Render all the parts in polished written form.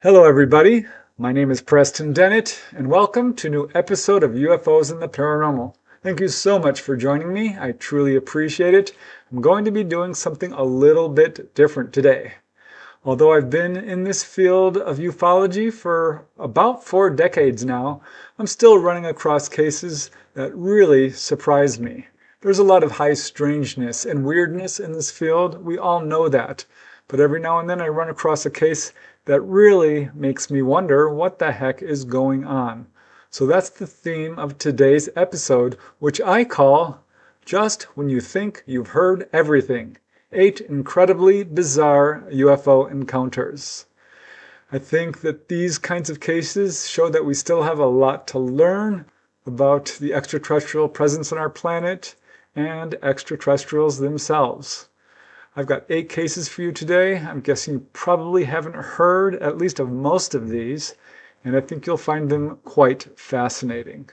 Hello everybody, my name is Preston Dennett and welcome to a new episode of UFOs and the Paranormal. Thank you so much for joining me, I truly appreciate it. I'm going to be doing something a little bit different today. Although I've been in this field of ufology for about 4 decades now, I'm still running across cases that really surprise me. There's a lot of high strangeness and weirdness in this field, we all know that. But every now and then I run across a case that really makes me wonder what the heck is going on. So that's the theme of today's episode, which I call Just When You Think You've Heard Everything. 8 incredibly bizarre UFO encounters. I think that these kinds of cases show that we still have a lot to learn about the extraterrestrial presence on our planet and extraterrestrials themselves. I've got 8 cases for you today. I'm guessing you probably haven't heard at least of most of these, and I think you'll find them quite fascinating.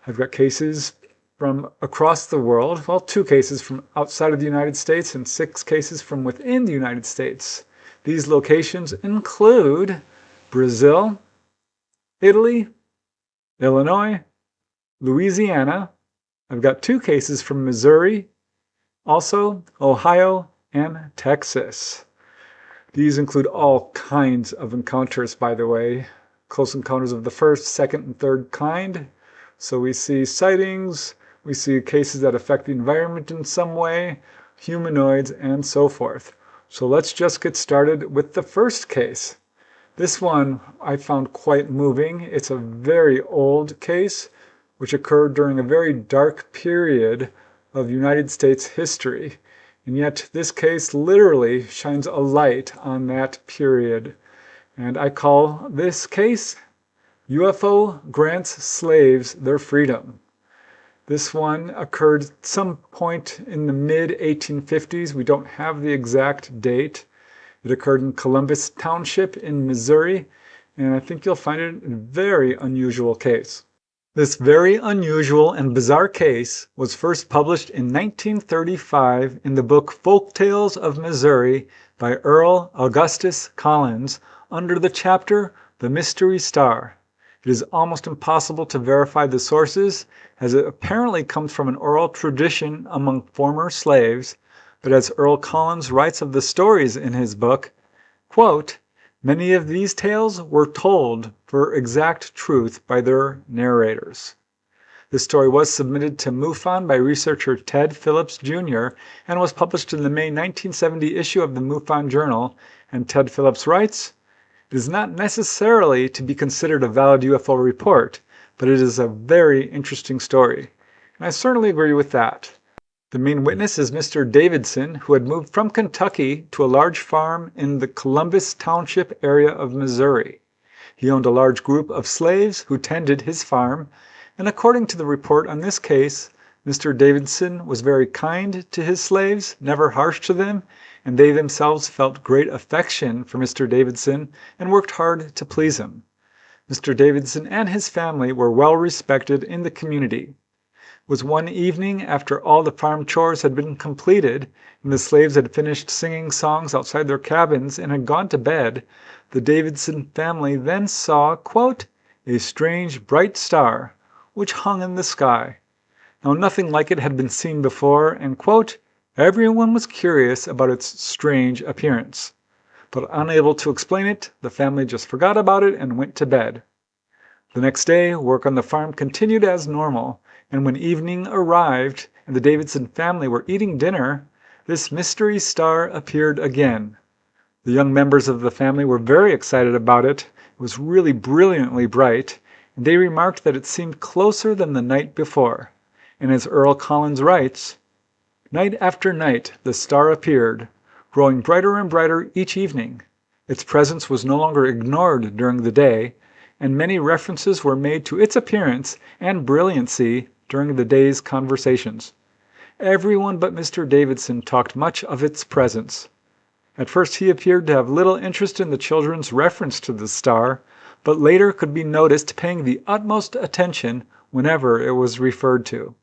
I've got cases from across the world, well, 2 cases from outside of the United States and 6 cases from within the United States. These locations include Brazil, Italy, Illinois, Louisiana. I've got 2 cases from Missouri, also Ohio and Texas. These include all kinds of encounters, by the way. Close encounters of the first, second, and third kind. So we see sightings, we see cases that affect the environment in some way, humanoids, and so forth. So let's just get started with the first case. This one I found quite moving. It's a very old case, which occurred during a very dark period of United States history. And yet this case literally shines a light on that period. And I call this case UFO Grants Slaves Their Freedom. This one occurred at some point in the mid-1850s. We don't have the exact date. It occurred in Columbus Township in Missouri, and I think you'll find it a very unusual case. This very unusual and bizarre case was first published in 1935 in the book Folk Tales of Missouri by Earl Augustus Collins under the chapter The Mystery Star. It is almost impossible to verify the sources, as it apparently comes from an oral tradition among former slaves, but as Earl Collins writes of the stories in his book, quote, "Many of these tales were told for exact truth by their narrators." This story was submitted to MUFON by researcher Ted Phillips Jr. and was published in the May 1970 issue of the MUFON Journal, and Ted Phillips writes, "It is not necessarily to be considered a valid UFO report, but it is a very interesting story." And I certainly agree with that. The main witness is Mr. Davidson, who had moved from Kentucky to a large farm in the Columbus Township area of Missouri. He owned a large group of slaves who tended his farm, and according to the report on this case, Mr. Davidson was very kind to his slaves, never harsh to them, and they themselves felt great affection for Mr. Davidson and worked hard to please him. Mr. Davidson and his family were well respected in the community. It was one evening after all the farm chores had been completed and the slaves had finished singing songs outside their cabins and had gone to bed, the Davidson family then saw, quote, "a strange bright star which hung in the sky. Now nothing like it had been seen before, and, quote, everyone was curious about its strange appearance. But unable to explain it, the family just forgot about it and went to bed." The next day, work on the farm continued as normal, and when evening arrived and the Davidson family were eating dinner, this mystery star appeared again. The young members of the family were very excited about it. It was really brilliantly bright, and they remarked that it seemed closer than the night before. And as Earl Collins writes, "Night after night the star appeared, growing brighter and brighter each evening. Its presence was no longer ignored during the day, and many references were made to its appearance and brilliancy during the day's conversations. Everyone but Mr. Davidson talked much of its presence. At first he appeared to have little interest in the children's reference to the star, but later could be noticed paying the utmost attention whenever it was referred to.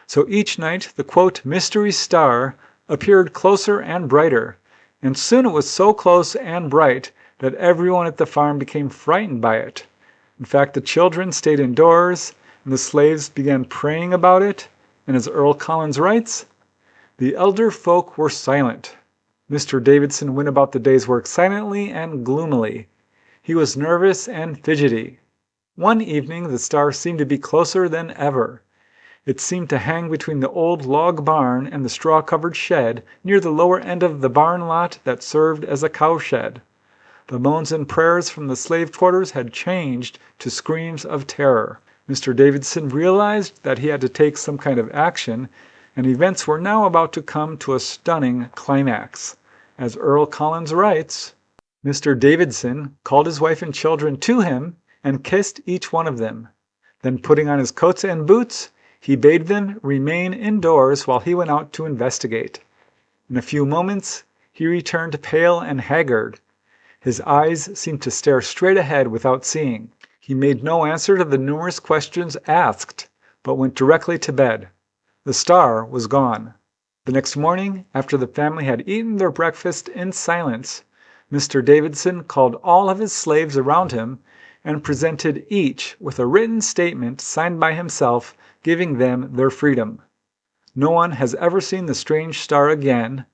So each night the quote mystery star appeared closer and brighter, and soon it was so close and bright that everyone at the farm became frightened by it. In fact, the children stayed indoors, and the slaves began praying about it, and as Earl Collins writes, "The elder folk were silent. Mr. Davidson went about the day's work silently and gloomily. He was nervous and fidgety. One evening the star seemed to be closer than ever. It seemed to hang between the old log barn and the straw-covered shed near the lower end of the barn lot that served as a cowshed. The moans and prayers from the slave quarters had changed to screams of terror. Mr. Davidson realized that he had to take some kind of action, and events were now about to come to a stunning climax. As Earl Collins writes, Mr. Davidson called his wife and children to him and kissed each one of them. Then putting on his coats and boots, he bade them remain indoors while he went out to investigate. In a few moments he returned pale and haggard. His eyes seemed to stare straight ahead without seeing. He made no answer to the numerous questions asked, but went directly to bed. The star was gone. The next morning, after the family had eaten their breakfast in silence, Mr. Davidson called all of his slaves around him and presented each with a written statement signed by himself giving them their freedom. No one has ever seen the strange star again,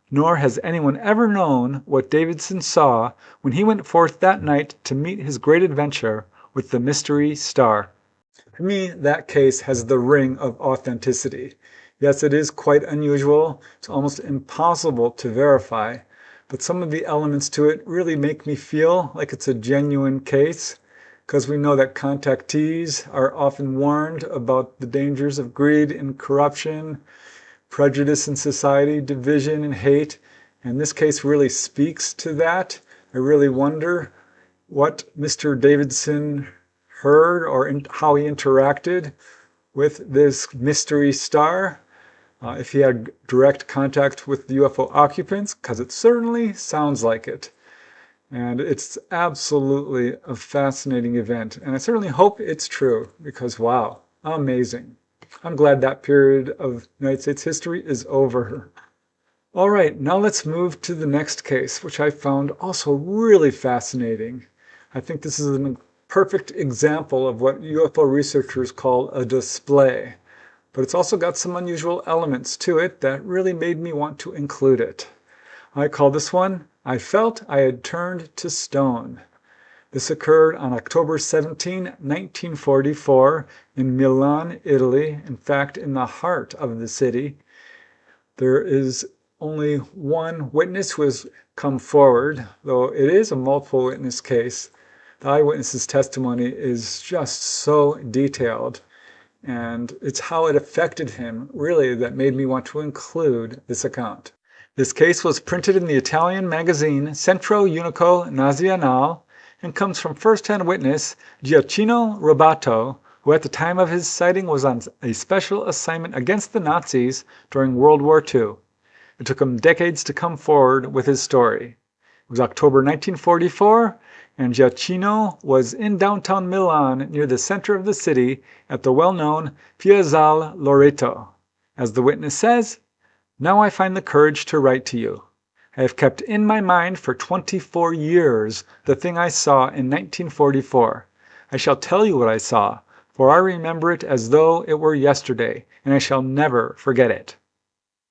nor has anyone ever known what Davidson saw when he went forth that night to meet his great adventure with the mystery star. To me, that case has the ring of authenticity. Yes, it is quite unusual. It's almost impossible to verify, but some of the elements to it really make me feel like it's a genuine case, because we know that contactees are often warned about the dangers of greed and corruption, prejudice in society, division and hate, and this case really speaks to that. I really wonder what Mr. Davidson heard or how he interacted with this mystery star, if he had direct contact with the UFO occupants, because it certainly sounds like it. And it's absolutely a fascinating event, and I certainly hope it's true, because wow, amazing. I'm glad that period of United States history is over. All right, now let's move to the next case, which I found also really fascinating. I think this is a perfect example of what UFO researchers call a display, but it's also got some unusual elements to it that really made me want to include it. I call this one, "I Felt I Had Turned to Stone." This occurred on October 17, 1944 in Milan, Italy, in fact in the heart of the city. There is only one witness who has come forward, though it is a multiple witness case. The eyewitness's testimony is just so detailed, and it's how it affected him, really, that made me want to include this account. This case was printed in the Italian magazine Centro Unico Nazionale and comes from first-hand witness Gioacchino Robatto, who at the time of his sighting was on a special assignment against the Nazis during World War II. It took him decades to come forward with his story. It was October 1944, and Gioacchino was in downtown Milan near the center of the city at the well-known Piazzale Loreto. As the witness says, "Now I find the courage to write to you. I have kept in my mind for 24 years the thing I saw in 1944. I shall tell you what I saw, for I remember it as though it were yesterday, and I shall never forget it."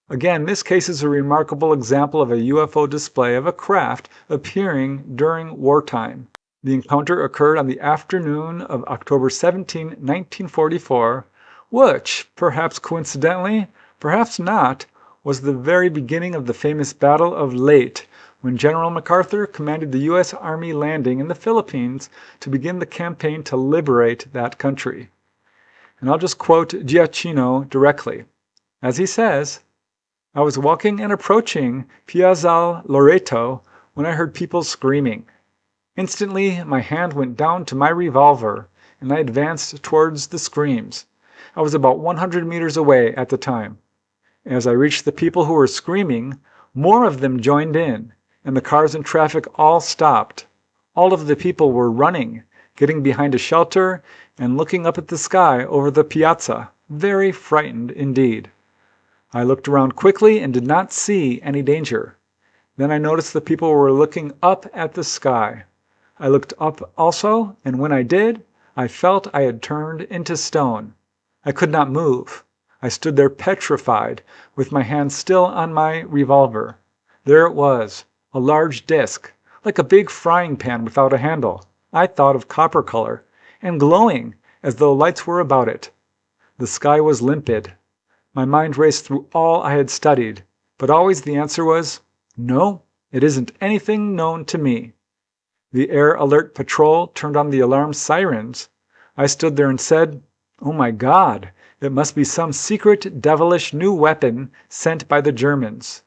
Again, this case is a remarkable example of a UFO display of a craft appearing during wartime. The encounter occurred on the afternoon of October 17, 1944, which, perhaps coincidentally, perhaps not, was the very beginning of the famous Battle of Leyte, when General MacArthur commanded the U.S. Army landing in the Philippines to begin the campaign to liberate that country. And I'll just quote Gioacchino directly. As he says, "I was walking and approaching Piazzale Loreto when I heard people screaming. Instantly my hand went down to my revolver and I advanced towards the screams. I was about 100 meters away at the time. As I reached the people who were screaming, more of them joined in, and the cars and traffic all stopped. All of the people were running, getting behind a shelter, and looking up at the sky over the piazza, very frightened indeed. I looked around quickly and did not see any danger. Then I noticed the people were looking up at the sky. I looked up also, and when I did, I felt I had turned into stone. I could not move. I stood there petrified, with my hand still on my revolver. There it was, a large disk, like a big frying pan without a handle. I thought of copper color, and glowing, as though lights were about it. The sky was limpid. My mind raced through all I had studied, but always the answer was, no, it isn't anything known to me. The Air Alert Patrol turned on the alarm sirens. I stood there and said, oh my God, it must be some secret, devilish new weapon sent by the Germans.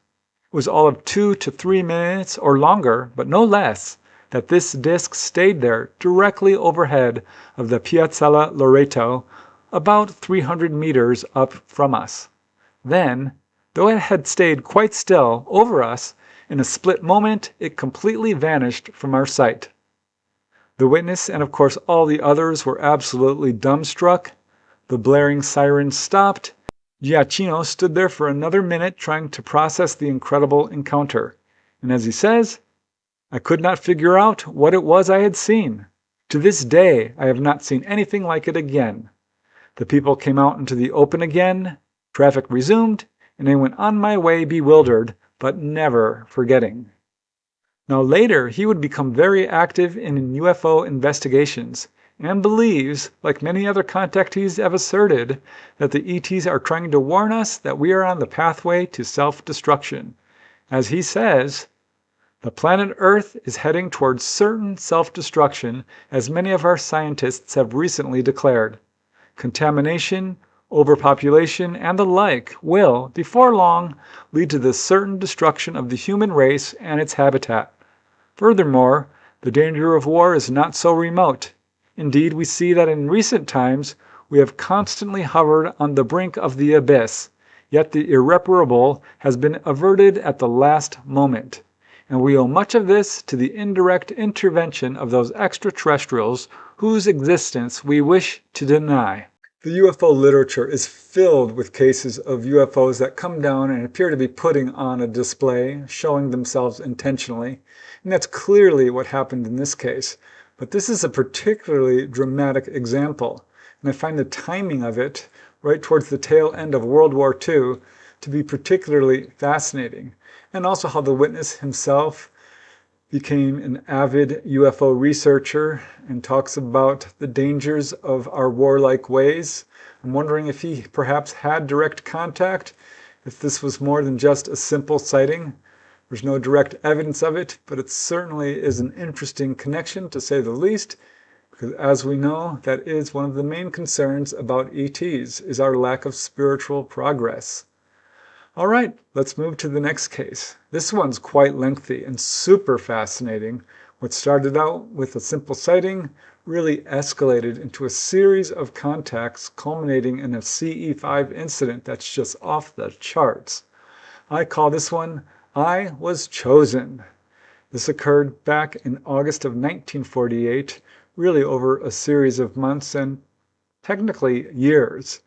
It was all of 2 to 3 minutes or longer, but no less, that this disc stayed there directly overhead of the Piazzale Loreto, about 300 meters up from us. Then, though it had stayed quite still over us, in a split moment it completely vanished from our sight. The witness and of course all the others were absolutely dumbstruck. The blaring sirens stopped. Gioacchino stood there for another minute trying to process the incredible encounter. And as he says, I could not figure out what it was I had seen. To this day, I have not seen anything like it again. The people came out into the open again, traffic resumed, and I went on my way bewildered, but never forgetting. Now later, he would become very active in UFO investigations, and believes, like many other contactees have asserted, that the ETs are trying to warn us that we are on the pathway to self-destruction. As he says, the planet Earth is heading towards certain self-destruction, as many of our scientists have recently declared. Contamination, overpopulation, and the like will, before long, lead to the certain destruction of the human race and its habitat. Furthermore, the danger of war is not so remote. Indeed, we see that in recent times we have constantly hovered on the brink of the abyss, yet the irreparable has been averted at the last moment. And we owe much of this to the indirect intervention of those extraterrestrials whose existence we wish to deny. The UFO literature is filled with cases of UFOs that come down and appear to be putting on a display, showing themselves intentionally. And that's clearly what happened in this case. But this is a particularly dramatic example. And I find the timing of it, right towards the tail end of World War II, to be particularly fascinating. And also how the witness himself became an avid UFO researcher and talks about the dangers of our warlike ways. I'm wondering if he perhaps had direct contact, if this was more than just a simple sighting. There's no direct evidence of it, but it certainly is an interesting connection to say the least, because as we know, that is one of the main concerns about ETs, is our lack of spiritual progress. All right, let's move to the next case. This one's quite lengthy and super fascinating. What started out with a simple sighting really escalated into a series of contacts culminating in a CE5 incident that's just off the charts. I call this one, I Was Chosen. This occurred back in August of 1948, really over a series of months and technically years,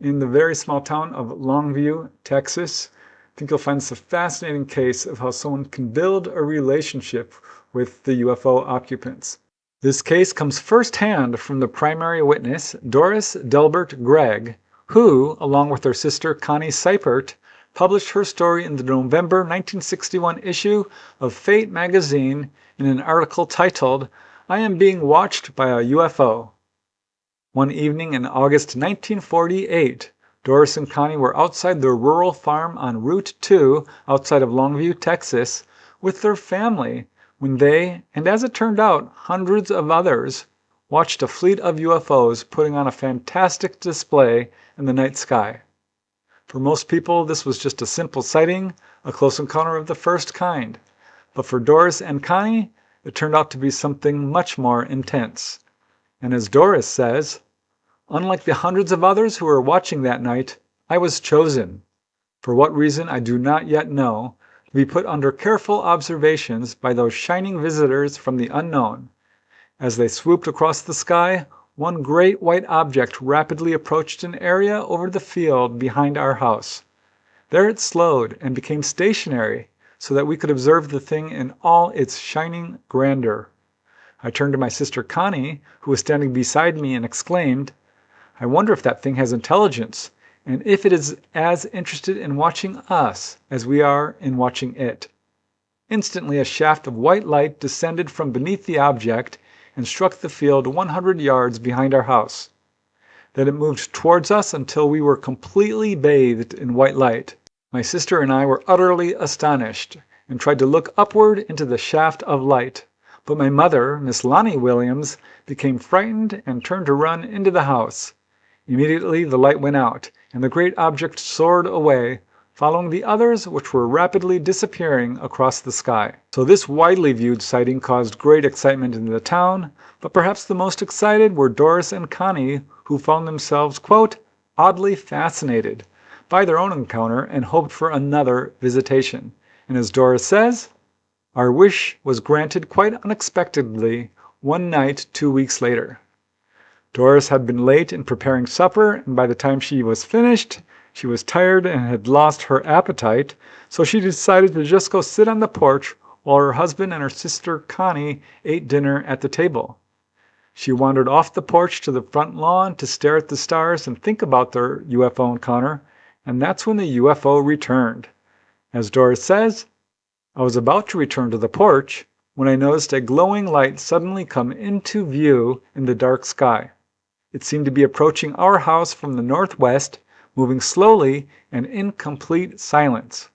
in the very small town of Longview, Texas. I think you'll find this a fascinating case of how someone can build a relationship with the UFO occupants. This case comes firsthand from the primary witness, Doris Delbert Gregg, who, along with her sister Connie Seipert, published her story in the November 1961 issue of Fate magazine in an article titled, I Am Being Watched by a UFO. One evening in August 1948, Doris and Connie were outside their rural farm on Route 2 outside of Longview, Texas, with their family when they, and as it turned out, hundreds of others, watched a fleet of UFOs putting on a fantastic display in the night sky. For most people, this was just a simple sighting, a close encounter of the first kind. But for Doris and Connie, it turned out to be something much more intense. And as Doris says, unlike the hundreds of others who were watching that night, I was chosen. For what reason I do not yet know, to be put under careful observations by those shining visitors from the unknown. As they swooped across the sky, one great white object rapidly approached an area over the field behind our house. There it slowed and became stationary, so that we could observe the thing in all its shining grandeur. I turned to my sister Connie, who was standing beside me, and exclaimed, "I wonder if that thing has intelligence, and if it is as interested in watching us as we are in watching it." Instantly a shaft of white light descended from beneath the object and struck the field 100 yards behind our house. Then it moved towards us until we were completely bathed in white light. My sister and I were utterly astonished and tried to look upward into the shaft of light, but my mother, Miss Lonnie Williams, became frightened and turned to run into the house. Immediately the light went out, and the great object soared away, following the others which were rapidly disappearing across the sky. So this widely viewed sighting caused great excitement in the town, but perhaps the most excited were Doris and Connie, who found themselves, quote, "oddly fascinated" by their own encounter and hoped for another visitation. And as Doris says, "Our wish was granted quite unexpectedly one night 2 weeks later." Doris had been late in preparing supper, and by the time she was finished, she was tired and had lost her appetite, so she decided to just go sit on the porch while her husband and her sister Connie ate dinner at the table. She wandered off the porch to the front lawn to stare at the stars and think about their UFO encounter, and that's when the UFO returned. As Doris says, "I was about to return to the porch when I noticed a glowing light suddenly come into view in the dark sky. It seemed to be approaching our house from the northwest, moving slowly and in complete silence.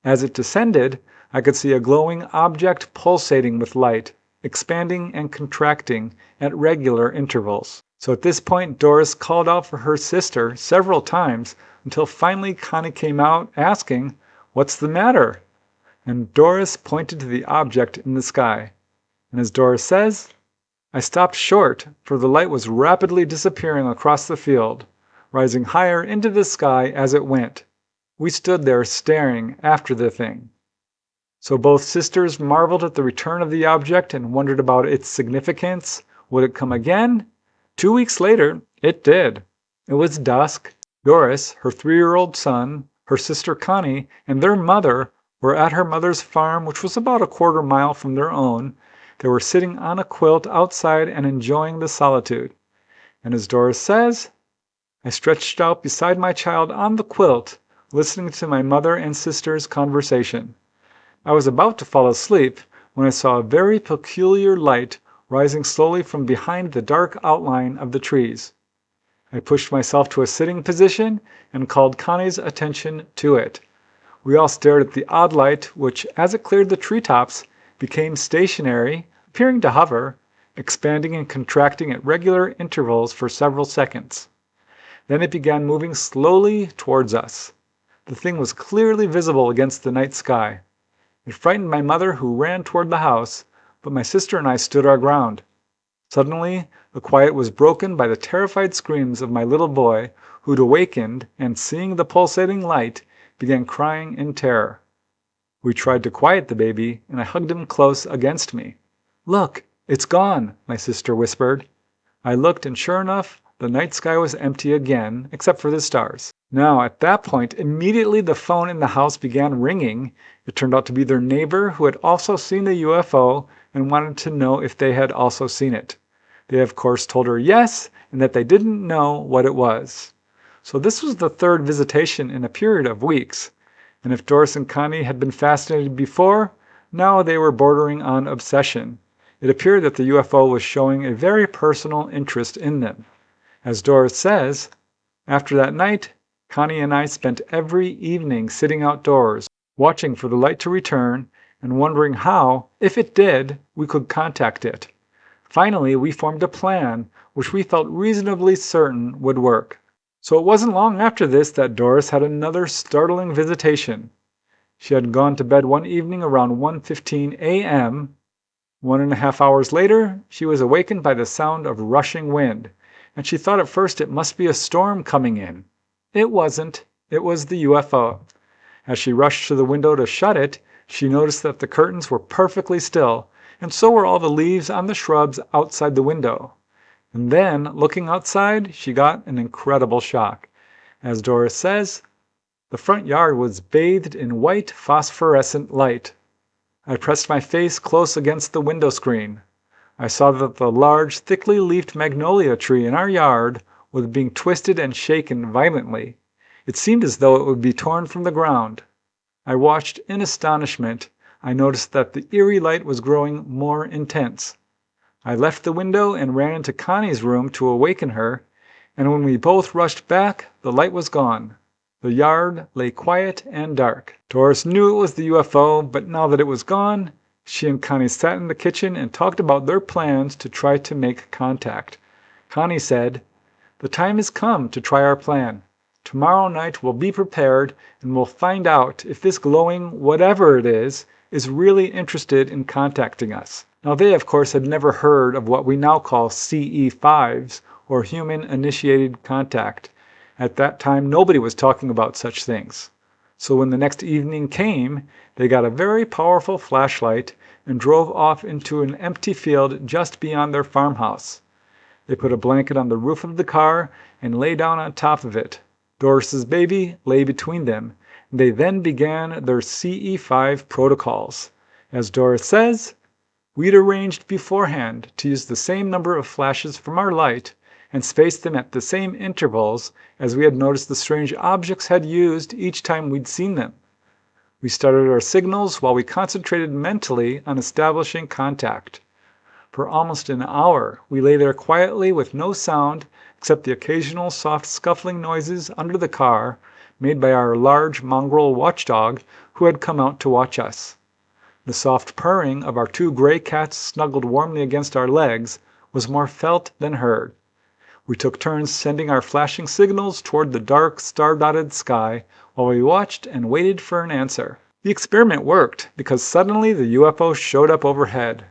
As it descended, I could see a glowing object pulsating with light, expanding and contracting at regular intervals." So at this point, Doris called out for her sister several times until finally Connie came out asking, "What's the matter?" And Doris pointed to the object in the sky. And as Doris says, "I stopped short, for the light was rapidly disappearing across the field, rising higher into the sky as it went. We stood there staring after the thing." So both sisters marveled at the return of the object and wondered about its significance. Would it come again? 2 weeks later, it did. It was dusk. Doris, her 3-year-old son, her sister Connie, and their mother were at her mother's farm, which was about a quarter mile from their own. They were sitting on a quilt outside and enjoying the solitude. And as Doris says, "I stretched out beside my child on the quilt, listening to my mother and sister's conversation. I was about to fall asleep when I saw a very peculiar light rising slowly from behind the dark outline of the trees. I pushed myself to a sitting position and called Connie's attention to it. We all stared at the odd light, which, as it cleared the treetops, became stationary, appearing to hover, expanding and contracting at regular intervals for several seconds. Then it began moving slowly towards us. The thing was clearly visible against the night sky. It frightened my mother, who ran toward the house, but my sister and I stood our ground. Suddenly, the quiet was broken by the terrified screams of my little boy, who'd awakened and, seeing the pulsating light, began crying in terror. We tried to quiet the baby, and I hugged him close against me. "Look, it's gone," my sister whispered. I looked, and sure enough, the night sky was empty again, except for the stars. Now, at that point, immediately the phone in the house began ringing. It turned out to be their neighbor, who had also seen the UFO and wanted to know if they had also seen it. They, of course, told her yes, and that they didn't know what it was. So this was the third visitation in a period of weeks. And if Doris and Connie had been fascinated before, now they were bordering on obsession. It appeared that the UFO was showing a very personal interest in them. As Doris says, "After that night, Connie and I spent every evening sitting outdoors, watching for the light to return and wondering how, if it did, we could contact it. Finally, we formed a plan which we felt reasonably certain would work." So it wasn't long after this that Doris had another startling visitation. She had gone to bed one evening around 1:15 a.m. 1.5 hours later, she was awakened by the sound of rushing wind, and she thought at first it must be a storm coming in. It wasn't. It was the UFO. As she rushed to the window to shut it, she noticed that the curtains were perfectly still, and so were all the leaves on the shrubs outside the window. And then, looking outside, she got an incredible shock. As Doris says, The front yard was bathed in white phosphorescent light. I pressed my face close against the window screen. I saw that the large, thickly leafed magnolia tree in our yard was being twisted and shaken violently. It seemed as though it would be torn from the ground. I watched in astonishment. I noticed that the eerie light was growing more intense. I left the window and ran into Connie's room to awaken her, and when we both rushed back, the light was gone. The yard lay quiet and dark. Doris knew it was the UFO, but now that it was gone, she and Connie sat in the kitchen and talked about their plans to try to make contact. Connie said, "The time has come to try our plan. Tomorrow night we'll be prepared and we'll find out if this glowing whatever it is really interested in contacting us." Now they of course had never heard of what we now call CE5s or human initiated contact. At that time nobody was talking about such things. So when the next evening came, they got a very powerful flashlight and drove off into an empty field just beyond their farmhouse. They put a blanket on the roof of the car and lay down on top of it. Doris's baby lay between them. They then began their CE5 protocols. As Doris says, "We'd arranged beforehand to use the same number of flashes from our light and space them at the same intervals as we had noticed the strange objects had used each time we'd seen them. We started our signals while we concentrated mentally on establishing contact. For almost an hour we lay there quietly with no sound except the occasional soft scuffling noises under the car made by our large mongrel watchdog who had come out to watch us. The soft purring of our two gray cats snuggled warmly against our legs was more felt than heard. We took turns sending our flashing signals toward the dark, star-dotted sky while we watched and waited for an answer. The experiment worked because suddenly the UFO showed up overhead.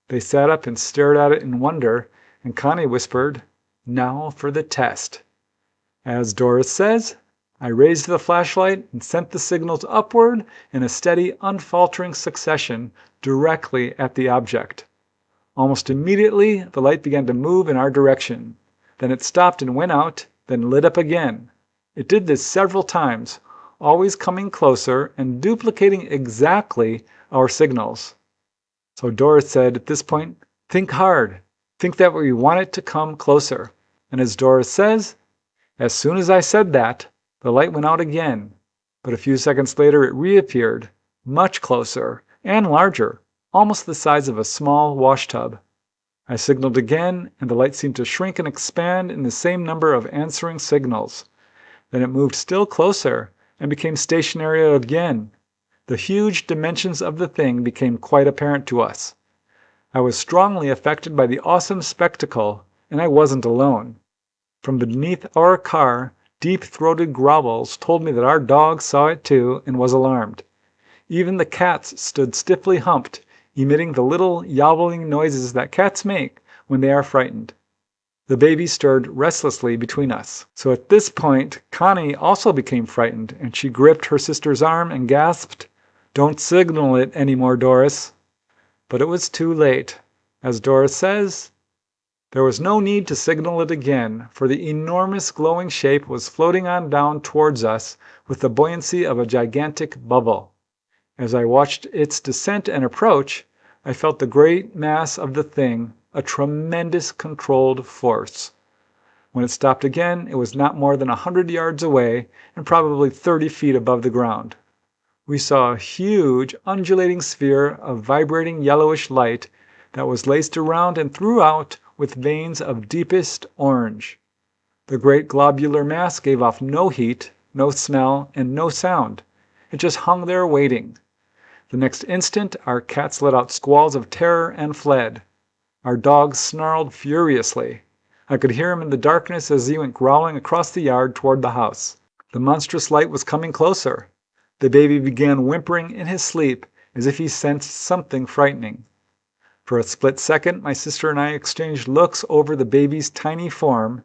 They sat up and stared at it in wonder, and Connie whispered, "Now for the test." As Doris says, I raised the flashlight and sent the signals upward in a steady, unfaltering succession directly at the object. Almost immediately, the light began to move in our direction. Then it stopped and went out, then lit up again. It did this several times, always coming closer and duplicating exactly our signals. So Doris said at this point, "Think hard. Think that we want it to come closer." And as Doris says, as soon as I said that, the light went out again. But a few seconds later it reappeared, much closer and larger, almost the size of a small washtub. I signaled again, and the light seemed to shrink and expand in the same number of answering signals. Then it moved still closer and became stationary again. The huge dimensions of the thing became quite apparent to us. I was strongly affected by the awesome spectacle, and I wasn't alone. From beneath our car, deep-throated growls told me that our dog saw it too and was alarmed. Even the cats stood stiffly humped, emitting the little yobbling noises that cats make when they are frightened. The baby stirred restlessly between us. So at this point, Connie also became frightened, and she gripped her sister's arm and gasped, "Don't signal it anymore, Doris." But it was too late. As Doris says, there was no need to signal it again, for the enormous glowing shape was floating on down towards us with the buoyancy of a gigantic bubble. As I watched its descent and approach, I felt the great mass of the thing, a tremendous controlled force. When it stopped again, it was not more than 100 yards away and probably 30 feet above the ground. We saw a huge, undulating sphere of vibrating yellowish light that was laced around and throughout with veins of deepest orange. The great globular mass gave off no heat, no smell, and no sound. It just hung there waiting. The next instant, our cats let out squalls of terror and fled. Our dog snarled furiously. I could hear him in the darkness as he went growling across the yard toward the house. The monstrous light was coming closer. The baby began whimpering in his sleep as if he sensed something frightening. For a split second, my sister and I exchanged looks over the baby's tiny form.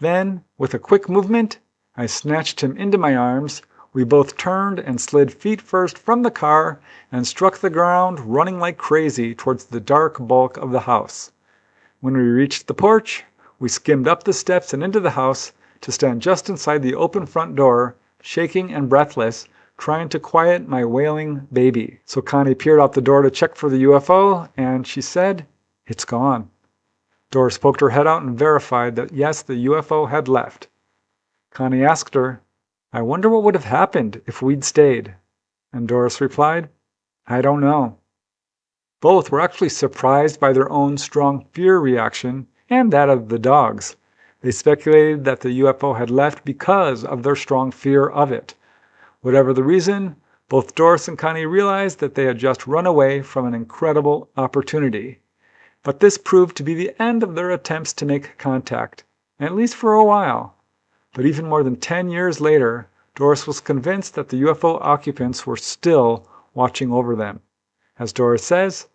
Then, with a quick movement, I snatched him into my arms. We both turned and slid feet first from the car and struck the ground, running like crazy towards the dark bulk of the house. When we reached the porch, we skimmed up the steps and into the house to stand just inside the open front door, shaking and breathless, trying to quiet my wailing baby. So Connie peered out the door to check for the UFO, and she said, "It's gone." Doris poked her head out and verified that yes, the UFO had left. Connie asked her, "I wonder what would have happened if we'd stayed?" And Doris replied, "I don't know." Both were actually surprised by their own strong fear reaction and that of the dogs. They speculated that the UFO had left because of their strong fear of it. Whatever the reason, both Doris and Connie realized that they had just run away from an incredible opportunity. But this proved to be the end of their attempts to make contact, at least for a while. But even more than 10 years later, Doris was convinced that the UFO occupants were still watching over them. As Doris says,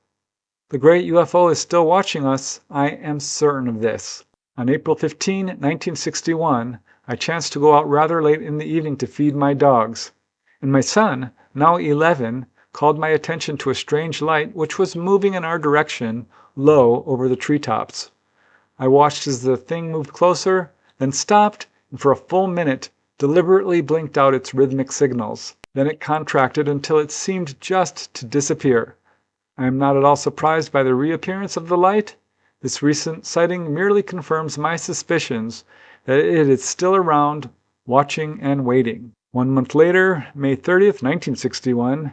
"The great UFO is still watching us. I am certain of this." On April 15, 1961, I chanced to go out rather late in the evening to feed my dogs, and my son, now 11, called my attention to a strange light which was moving in our direction, low over the treetops. I watched as the thing moved closer, then stopped, and for a full minute deliberately blinked out its rhythmic signals. Then it contracted until it seemed just to disappear. I am not at all surprised by the reappearance of the light. This recent sighting merely confirms my suspicions that it is still around, watching and waiting. 1 month later, May 30th, 1961,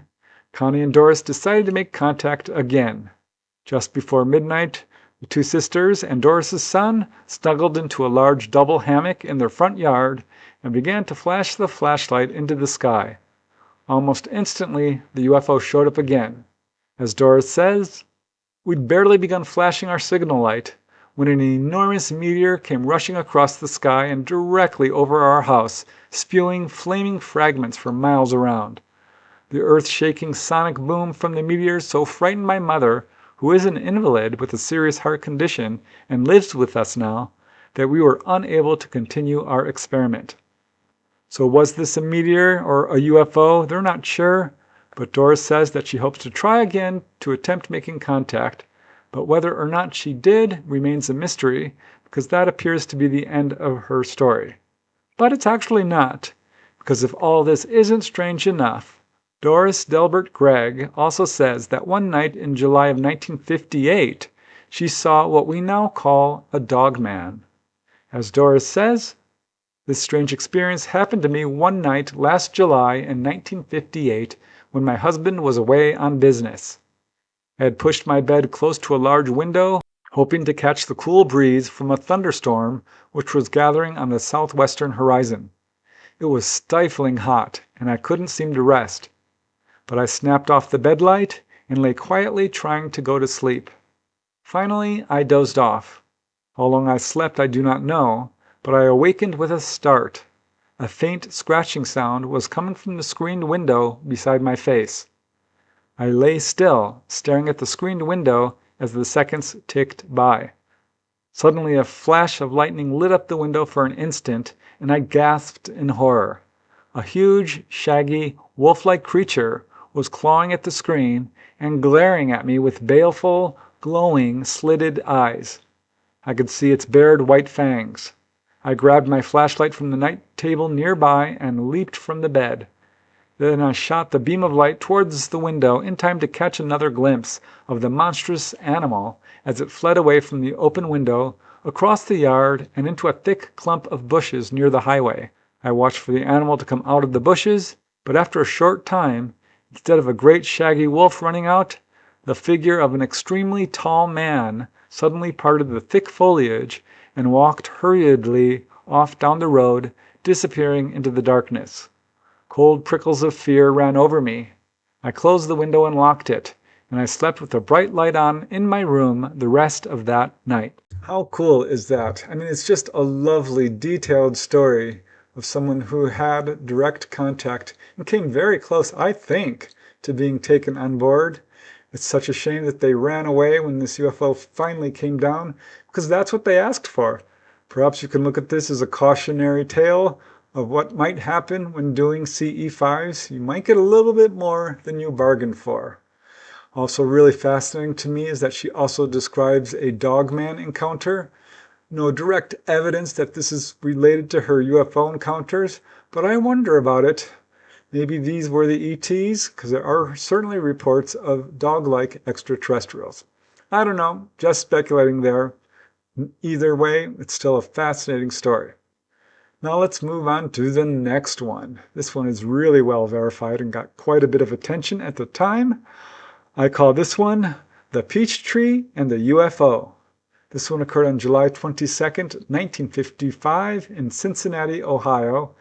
Connie and Doris decided to make contact again. Just before midnight, the two sisters and Doris's son snuggled into a large double hammock in their front yard and began to flash the flashlight into the sky. Almost instantly, the UFO showed up again. As Doris says, "We'd barely begun flashing our signal light when an enormous meteor came rushing across the sky and directly over our house, spewing flaming fragments for miles around. The earth-shaking sonic boom from the meteor so frightened my mother, who is an invalid with a serious heart condition and lives with us now, that we were unable to continue our experiment." So was this a meteor or a UFO? They're not sure. But Doris says that she hopes to try again to attempt making contact, but whether or not she did remains a mystery because that appears to be the end of her story. But it's actually not, because if all this isn't strange enough, Doris Delbert Gregg also says that one night in July of 1958, she saw what we now call a dog man. As Doris says, "This strange experience happened to me one night last July in 1958 when my husband was away on business. I had pushed my bed close to a large window, hoping to catch the cool breeze from a thunderstorm which was gathering on the southwestern horizon. It was stifling hot, and I couldn't seem to rest. But I snapped off the bed light and lay quietly trying to go to sleep. Finally, I dozed off. How long I slept I do not know, but I awakened with a start. A faint scratching sound was coming from the screened window beside my face. I lay still, staring at the screened window as the seconds ticked by. Suddenly a flash of lightning lit up the window for an instant, and I gasped in horror. A huge, shaggy, wolf-like creature was clawing at the screen and glaring at me with baleful, glowing, slitted eyes. I could see its bared white fangs. I grabbed my flashlight from the night table nearby and leaped from the bed. Then I shot the beam of light towards the window in time to catch another glimpse of the monstrous animal as it fled away from the open window, across the yard, and into a thick clump of bushes near the highway. I watched for the animal to come out of the bushes, but after a short time, instead of a great shaggy wolf running out, the figure of an extremely tall man suddenly parted the thick foliage and walked hurriedly off down the road, disappearing into the darkness. Cold prickles of fear ran over me. I closed the window and locked it, and I slept with a bright light on in my room the rest of that night. How cool is that? I mean, it's just a lovely, detailed story of someone who had direct contact and came very close, I think, to being taken on board. It's such a shame that they ran away when this UFO finally came down, because that's what they asked for. Perhaps you can look at this as a cautionary tale of what might happen when doing CE5s. You might get a little bit more than you bargained for. Also really fascinating to me is that she also describes a dogman encounter. No direct evidence that this is related to her UFO encounters, But I wonder about it. Maybe these were the ETs, because there are certainly reports of dog-like extraterrestrials. I don't know, just speculating there. Either way, it's still a fascinating story. Now let's move on to the next one. This one is really well verified and got quite a bit of attention at the time. I call this one The Peach Tree and the UFO. This one occurred on July 22nd, 1955 in Cincinnati, Ohio,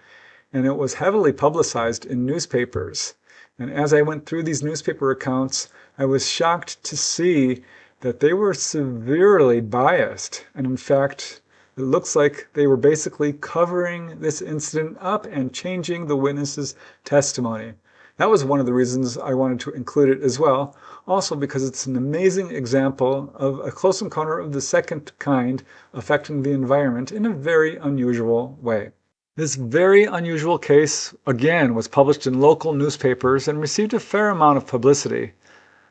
and it was heavily publicized in newspapers. And as I went through these newspaper accounts, I was shocked to see that they were severely biased. And in fact, it looks like they were basically covering this incident up and changing the witness's testimony. That was one of the reasons I wanted to include it as well. Also because it's an amazing example of a close encounter of the second kind affecting the environment in a very unusual way. This very unusual case, again, was published in local newspapers and received a fair amount of publicity.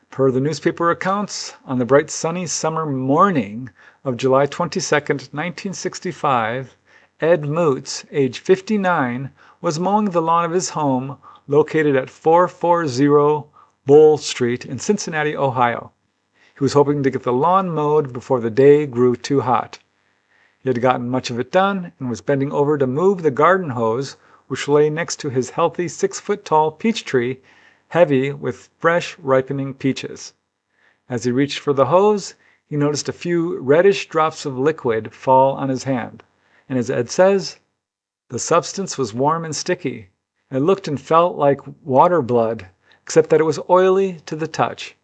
Per the newspaper accounts, on the bright sunny summer morning of July 22nd, 1965, Ed Moots, age 59, was mowing the lawn of his home located at 440 Bull Street in Cincinnati, Ohio. He was hoping to get the lawn mowed before the day grew too hot. He had gotten much of it done and was bending over to move the garden hose, which lay next to his healthy 6-foot-tall peach tree, heavy with fresh, ripening peaches. As he reached for the hose, he noticed a few reddish drops of liquid fall on his hand, and as Ed says, the substance was warm and sticky. It looked and felt like water blood, except that it was oily to the touch.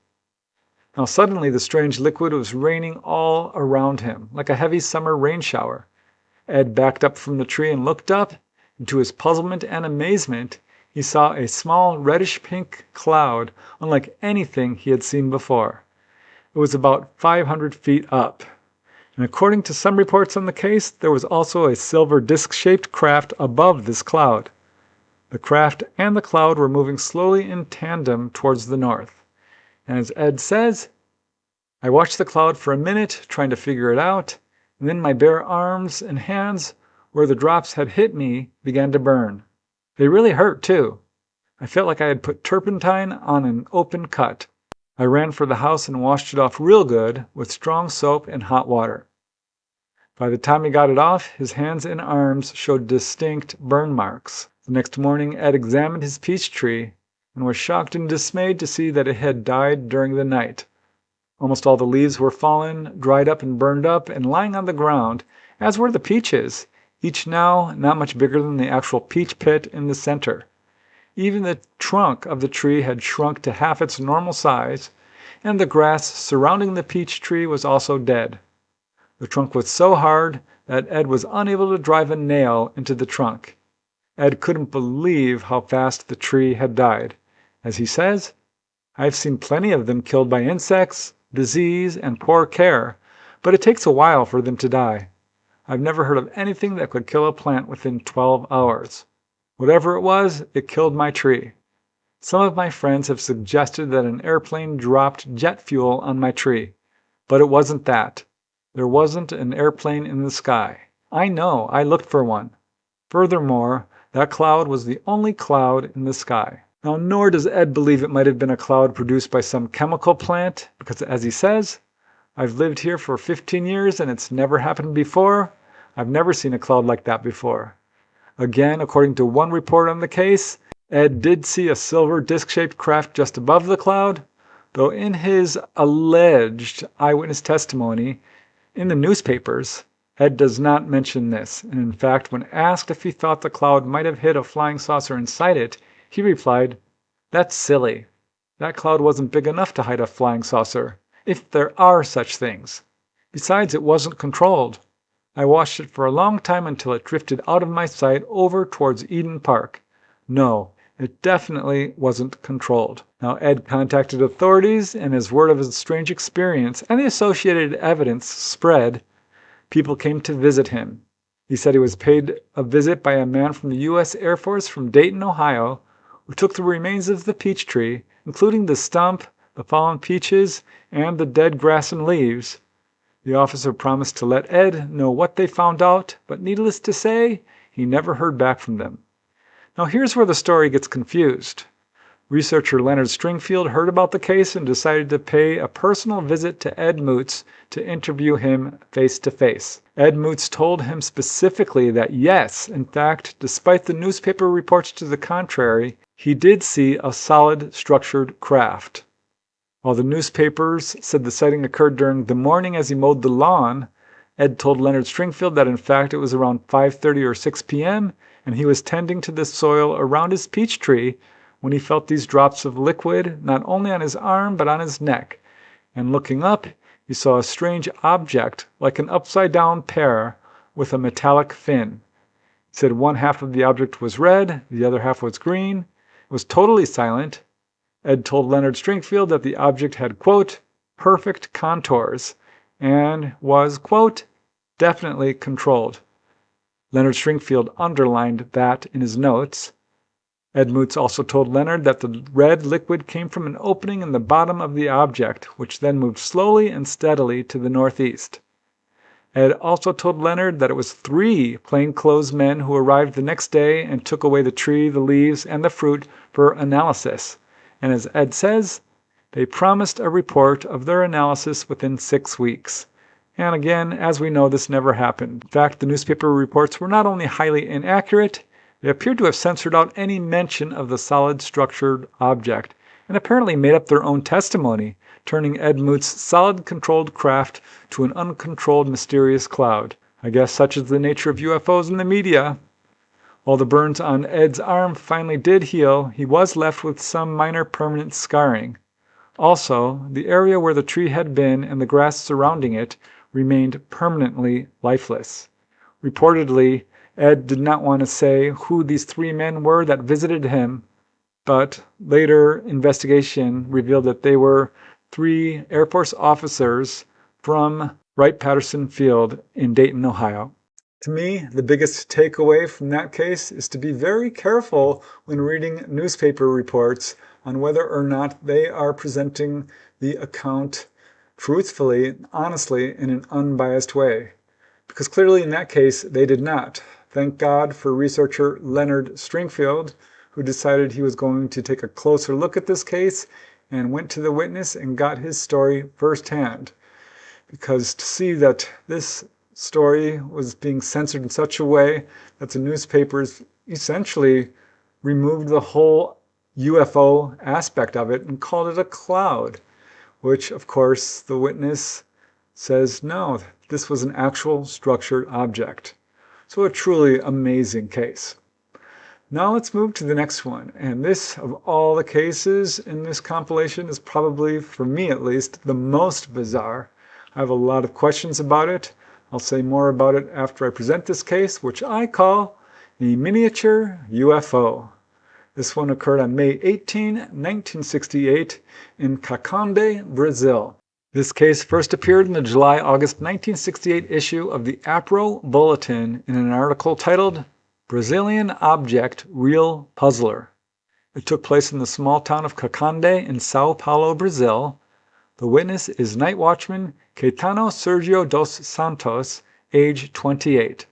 Now suddenly the strange liquid was raining all around him, like a heavy summer rain shower. Ed backed up from the tree and looked up, and to his puzzlement and amazement, he saw a small reddish-pink cloud unlike anything he had seen before. It was about 500 feet up, and according to some reports on the case, there was also a silver disc-shaped craft above this cloud. The craft and the cloud were moving slowly in tandem towards the north. And as Ed says, I watched the cloud for a minute, trying to figure it out, and then my bare arms and hands, where the drops had hit me, began to burn. They really hurt, too. I felt like I had put turpentine on an open cut. I ran for the house and washed it off real good with strong soap and hot water. By the time he got it off, his hands and arms showed distinct burn marks. The next morning, Ed examined his peach tree and was shocked and dismayed to see that it had died during the night. Almost all the leaves were fallen, dried up and burned up, and lying on the ground, as were the peaches, each now not much bigger than the actual peach pit in the center. Even the trunk of the tree had shrunk to half its normal size, and the grass surrounding the peach tree was also dead. The trunk was so hard that Ed was unable to drive a nail into the trunk. Ed couldn't believe how fast the tree had died. As he says, I've seen plenty of them killed by insects, disease, and poor care, but it takes a while for them to die. I've never heard of anything that could kill a plant within 12 hours. Whatever it was, it killed my tree. Some of my friends have suggested that an airplane dropped jet fuel on my tree, but it wasn't that. There wasn't an airplane in the sky. I know, I looked for one. Furthermore, that cloud was the only cloud in the sky. Now, nor does Ed believe it might have been a cloud produced by some chemical plant, because as he says, I've lived here for 15 years and it's never happened before. I've never seen a cloud like that before. Again, according to one report on the case, Ed did see a silver disc-shaped craft just above the cloud, though in his alleged eyewitness testimony in the newspapers, Ed does not mention this, and in fact, when asked if he thought the cloud might have hit a flying saucer inside it, he replied, "That's silly. That cloud wasn't big enough to hide a flying saucer, if there are such things. Besides, it wasn't controlled. I watched it for a long time until it drifted out of my sight over towards Eden Park. No, it definitely wasn't controlled." Now, Ed contacted authorities, and his word of his strange experience and the associated evidence spread. People came to visit him. He said he was paid a visit by a man from the U.S. Air Force from Dayton, Ohio, who took the remains of the peach tree, including the stump, the fallen peaches, and the dead grass and leaves. The officer promised to let Ed know what they found out, but needless to say, he never heard back from them. Now here's where the story gets confused. Researcher Leonard Stringfield heard about the case and decided to pay a personal visit to Ed Moots to interview him face to face. Ed Moots told him specifically that yes, in fact, despite the newspaper reports to the contrary, he did see a solid structured craft. While the newspapers said the sighting occurred during the morning as he mowed the lawn, Ed told Leonard Stringfield that in fact it was around 5:30 or 6 p.m. and he was tending to the soil around his peach tree when he felt these drops of liquid not only on his arm but on his neck, and looking up, he saw a strange object like an upside-down pear with a metallic fin. He said one half of the object was red, the other half was green. It was totally silent. Ed told Leonard Stringfield that the object had, quote, perfect contours and was, quote, definitely controlled. Leonard Stringfield underlined that in his notes. Ed Moots also told Leonard that the red liquid came from an opening in the bottom of the object, which then moved slowly and steadily to the northeast. Ed also told Leonard that it was 3 plainclothes men who arrived the next day and took away the tree, the leaves, and the fruit for analysis. And as Ed says, they promised a report of their analysis within 6 weeks. And again, as we know, this never happened. In fact, the newspaper reports were not only highly inaccurate, they appeared to have censored out any mention of the solid structured object, and apparently made up their own testimony, turning Ed Moots' solid controlled craft to an uncontrolled mysterious cloud. I guess such is the nature of UFOs in the media. While the burns on Ed's arm finally did heal, he was left with some minor permanent scarring. Also, the area where the tree had been and the grass surrounding it remained permanently lifeless. Reportedly, Ed did not want to say who these 3 men were that visited him, but later investigation revealed that they were 3 Air Force officers from Wright-Patterson Field in Dayton, Ohio. To me, the biggest takeaway from that case is to be very careful when reading newspaper reports on whether or not they are presenting the account truthfully, honestly, in an unbiased way. Because clearly in that case, they did not. Thank God for researcher Leonard Stringfield, who decided he was going to take a closer look at this case and went to the witness and got his story firsthand. Because to see that this story was being censored in such a way that the newspapers essentially removed the whole UFO aspect of it and called it a cloud, which of course the witness says no, this was an actual structured object. So a truly amazing case. Now let's move to the next one, and this, of all the cases in this compilation, is probably, for me at least, the most bizarre. I have a lot of questions about it. I'll say more about it after I present this case, which I call the miniature UFO. This one occurred on May 18, 1968 in Caconde, Brazil. This case first appeared in the July-August 1968 issue of the APRO Bulletin in an article titled Brazilian Object Real Puzzler. It took place in the small town of Caconde in Sao Paulo, Brazil. The witness is night watchman Caetano Sergio dos Santos, age 28. It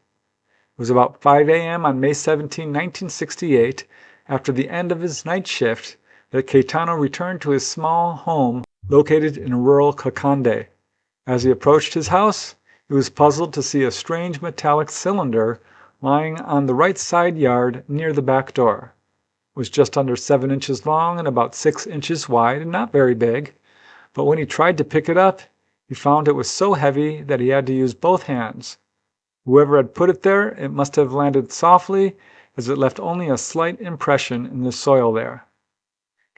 was about 5 a.m. on May 17, 1968, after the end of his night shift, that Caetano returned to his small home located in rural Caconde. As he approached his house, he was puzzled to see a strange metallic cylinder lying on the right side yard near the back door. It was just under 7 inches long and about 6 inches wide and not very big, but when he tried to pick it up, he found it was so heavy that he had to use both hands. Whoever had put it there, it must have landed softly, as it left only a slight impression in the soil there.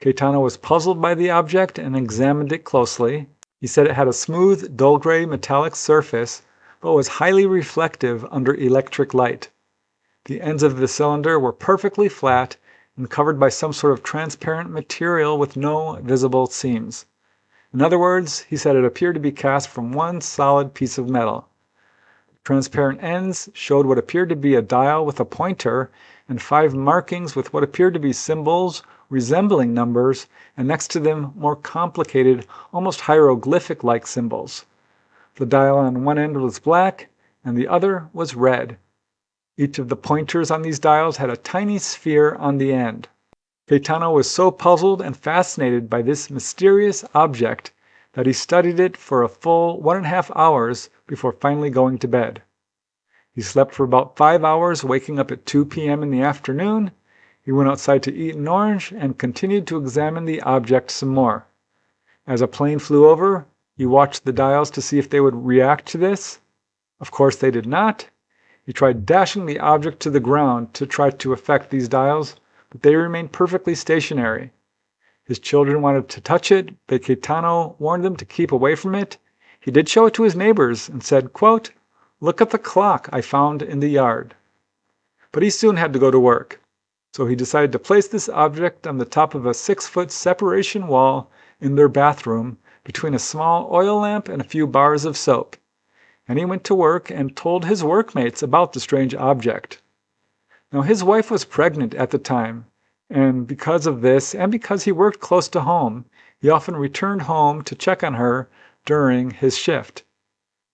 Caetano was puzzled by the object and examined it closely. He said it had a smooth, dull gray metallic surface, but was highly reflective under electric light. The ends of the cylinder were perfectly flat and covered by some sort of transparent material with no visible seams. In other words, he said it appeared to be cast from one solid piece of metal. Transparent ends showed what appeared to be a dial with a pointer and 5 markings with what appeared to be symbols resembling numbers, and next to them more complicated, almost hieroglyphic-like symbols. The dial on one end was black and the other was red. Each of the pointers on these dials had a tiny sphere on the end. Gaetano was so puzzled and fascinated by this mysterious object that he studied it for a full 1.5 hours before finally going to bed. He slept for about 5 hours, waking up at 2 p.m. in the afternoon. He went outside to eat an orange and continued to examine the object some more. As a plane flew over, he watched the dials to see if they would react to this. Of course they did not. He tried dashing the object to the ground to try to affect these dials, but they remained perfectly stationary. His children wanted to touch it, but Gaetano warned them to keep away from it. He did show it to his neighbors and said, quote, "Look at the clock I found in the yard." But he soon had to go to work. So he decided to place this object on the top of a 6-foot separation wall in their bathroom between a small oil lamp and a few bars of soap. And he went to work and told his workmates about the strange object. Now his wife was pregnant at the time, and because of this, and because he worked close to home, he often returned home to check on her during his shift.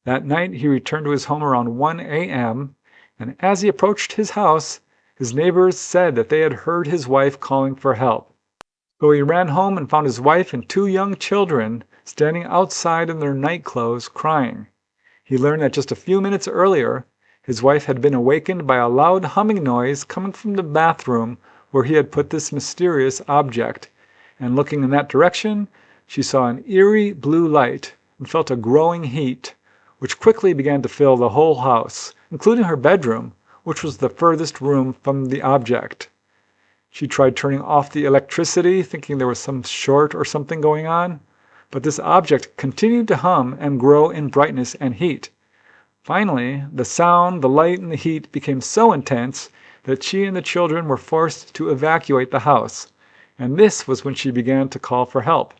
That night he returned to his home around 1 a.m., and as he approached his house, his neighbors said that they had heard his wife calling for help. So he ran home and found his wife and 2 young children standing outside in their night clothes crying. He learned that just a few minutes earlier, his wife had been awakened by a loud humming noise coming from the bathroom where he had put this mysterious object, and looking in that direction, she saw an eerie blue light and felt a growing heat, which quickly began to fill the whole house, including her bedroom, which was the furthest room from the object. She tried turning off the electricity, thinking there was some short or something going on, but this object continued to hum and grow in brightness and heat. Finally, the sound, the light, and the heat became so intense that she and the children were forced to evacuate the house, and this was when she began to call for help.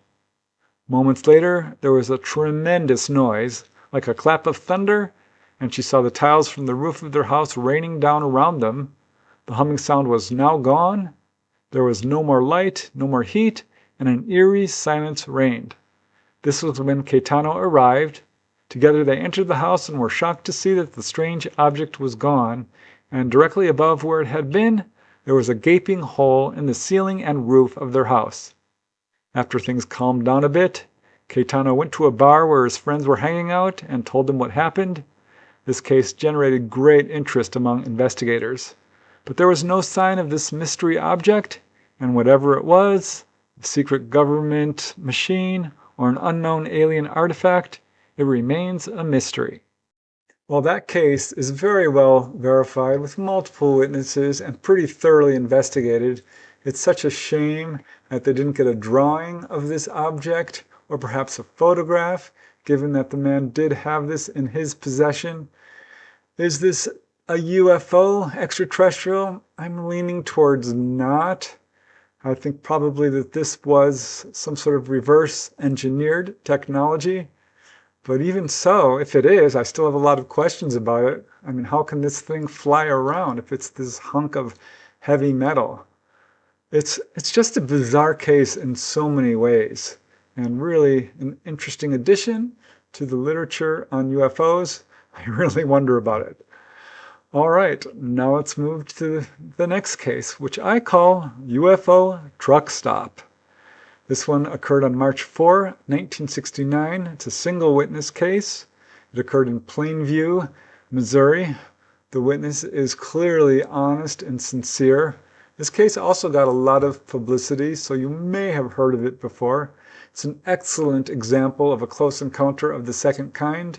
Moments later, there was a tremendous noise, like a clap of thunder, and she saw the tiles from the roof of their house raining down around them. The humming sound was now gone. There was no more light, no more heat, and an eerie silence reigned. This was when Gaetano arrived. Together they entered the house and were shocked to see that the strange object was gone, and directly above where it had been, there was a gaping hole in the ceiling and roof of their house. After things calmed down a bit, Gaetano went to a bar where his friends were hanging out and told them what happened. This case generated great interest among investigators, but there was no sign of this mystery object, and whatever it was, a secret government machine or an unknown alien artifact, it remains a mystery. While that case is very well verified with multiple witnesses and pretty thoroughly investigated, it's such a shame that they didn't get a drawing of this object or perhaps a photograph, given that the man did have this in his possession. Is this a UFO, extraterrestrial? I'm leaning towards not. I think probably that this was some sort of reverse engineered technology. But even so, if it is, I still have a lot of questions about it. I mean, how can this thing fly around if it's this hunk of heavy metal? It's just a bizarre case in so many ways, and really an interesting addition to the literature on UFOs. I really wonder about it. All right, now let's move to the next case, which I call UFO Truck Stop. This one occurred on March 4, 1969. It's a single witness case. It occurred in Plainview, Missouri. The witness is clearly honest and sincere. This case also got a lot of publicity, so you may have heard of it before. It's an excellent example of a close encounter of the second kind,